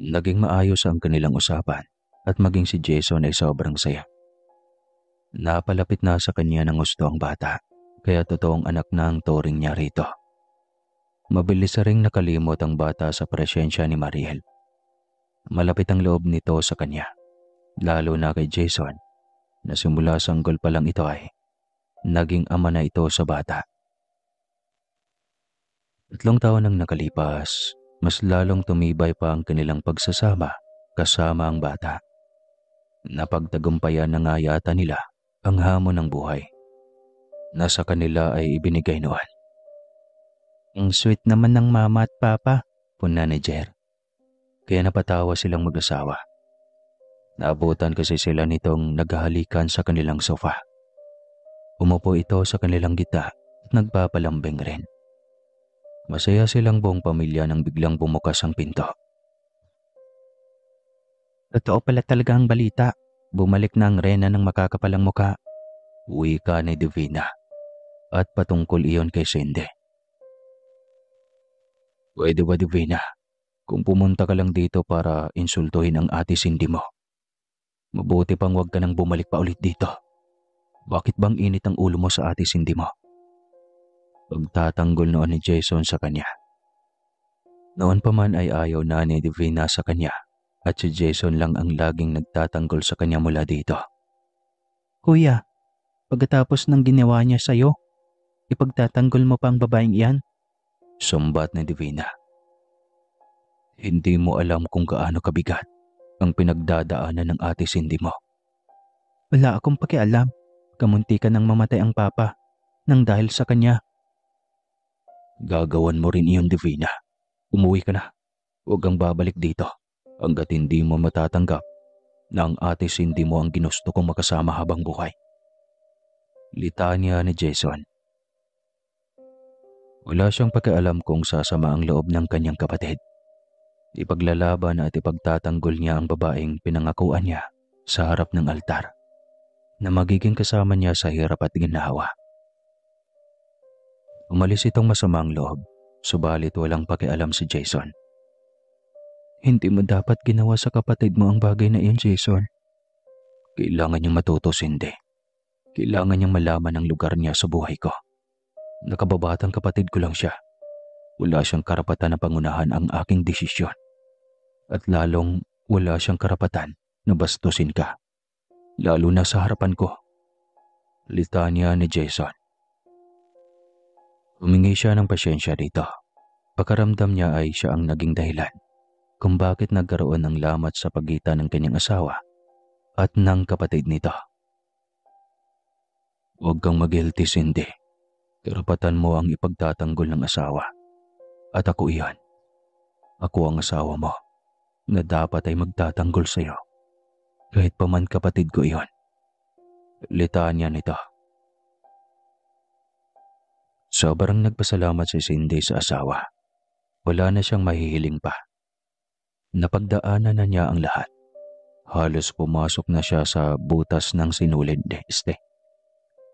Naging maayos ang kanilang usapan at maging si Jason ay sobrang saya. Napalapit na sa kanya ng gusto ang bata, kaya totoong anak na ang turing niya rito. Mabilis na ring nakalimot ang bata sa presensya ni Mariel. Malapit ang loob nito sa kanya, lalo na kay Jason, na simula sanggol pa lang ito ay naging ama na ito sa bata. 3 taon nang nakalipas, mas lalong tumibay pa ang kanilang pagsasama kasama ang bata. Napagtagumpayan na nga yata nila ang hamon ng buhay na sa kanila ay ibinigay noon. Ang sweet naman ng mama at papa, puna ni Jer. Kaya napatawa silang mag-asawa. Naabutan kasi sila nitong naghahalikan sa kanilang sofa. Umupo ito sa kanilang gitna at nagpapalambing rin. Masaya silang buong pamilya nang biglang bumukas ang pinto. Totoo pala talaga ang balita. Bumalik na ang reyna ng makakapalang muka. Wika ni Divina. At patungkol iyon kay Cindy. Pwede ba, Divina? Kung pumunta ka lang dito para insultuhin ang ate Cindy mo, mabuti pang huwag ka nang bumalik pa ulit dito. Bakit bang init ang ulo mo sa ate Cindy mo? Pagtatanggol noon ni Jason sa kanya. Noon pa man ay ayaw na ni Divina sa kanya at si Jason lang ang laging nagtatanggol sa kanya mula dito. Kuya, pagkatapos ng ginawa niya sa'yo, ipagtatanggol mo pa ang babaeng iyan? Sumbat ni Divina. Hindi mo alam kung gaano kabigat ang pinagdadaanan ng ate Cindy mo. Wala akong pakialam. Kamunti ka nang mamatay ang papa nang dahil sa kanya. Gagawan mo rin iyon, Divina. Umuwi ka na. Huwag kang babalik dito hanggat hindi mo matatanggap na ang ate Cindy mo ang ginusto kong makasama habang buhay. Litanya ni Jason. Wala siyang pakialam kung sasama ang loob ng kanyang kapatid. Ipaglalaban at ipagtatanggol niya ang babaeng pinangakuan niya sa harap ng altar na magiging kasama niya sa hirap at ginhawa. Umalis itong masamang loob, subalit walang pakialam si Jason. Hindi mo dapat ginawa sa kapatid mo ang bagay na iyon, Jason. Kailangan niyang matuto, Cindy. Kailangan niyang malaman ang lugar niya sa buhay ko. Nakababatang kapatid ko lang siya. Wala siyang karapatan na pangunahan ang aking desisyon. At lalong wala siyang karapatan na bastusin ka. Lalo na sa harapan ko. Litanya ni Jason. Humingi siya ng pasyensya dito. Pakaramdam niya ay siya ang naging dahilan kung bakit nagkaroon ng lamat sa pagitan ng kanyang asawa at ng kapatid nito. Huwag kang mag-guilty, Cindy. Karapatan mo ang ipagtatanggol ng asawa. At ako iyan. Ako ang asawa mo na dapat ay magtatanggol sa iyo. Kahit pa man kapatid ko iyon. Litanya nito. Sobrang nagpasalamat si Cindy sa asawa. Wala na siyang mahihiling pa. Napagdaanan na niya ang lahat. Halos pumasok na siya sa butas ng sinulid.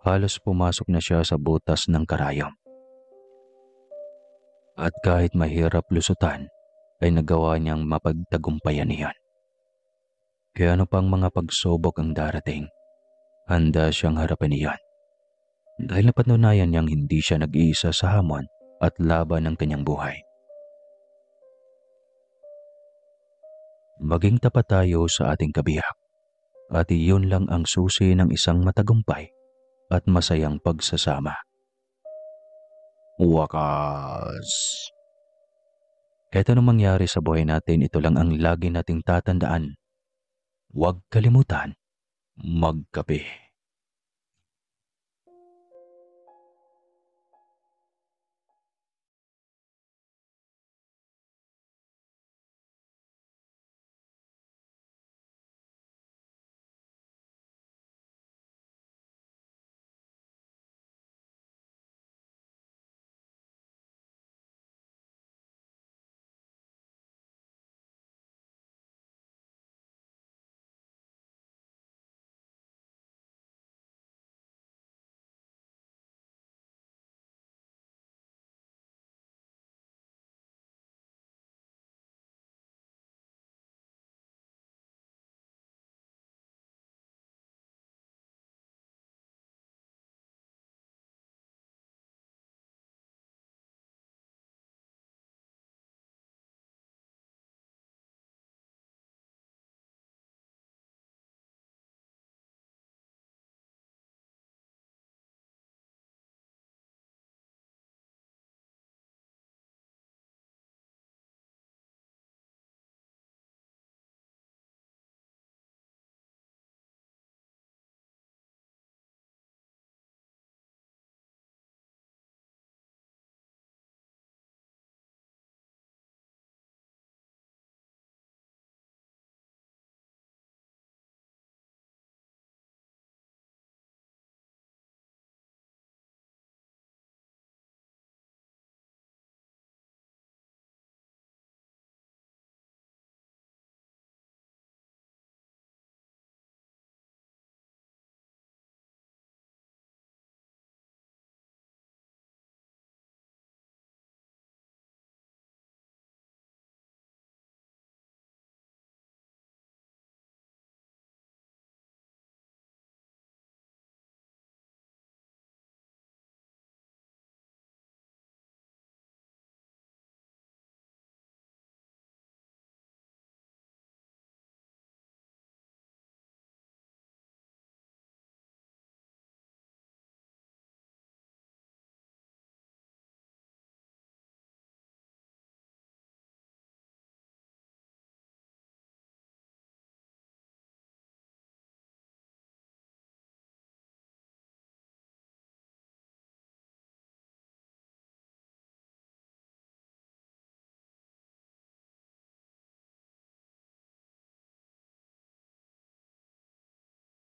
Halos pumasok na siya sa butas ng karayom. At kahit mahirap lusutan, ay nagawa niyang mapagtagumpayan iyon. Kaya ano pang mga pagsubok ang darating, handa siyang harapin iyon. Dahil napatunayan niyang hindi siya nag-iisa sa hamon at laban ng kanyang buhay. Maging tapat tayo sa ating kabiyak, at iyon lang ang susi ng isang matagumpay at masayang pagsasama. Wakas! Kahit anong mangyari sa buhay natin, ito lang ang lagi nating tatandaan. Huwag kalimutan, magkape.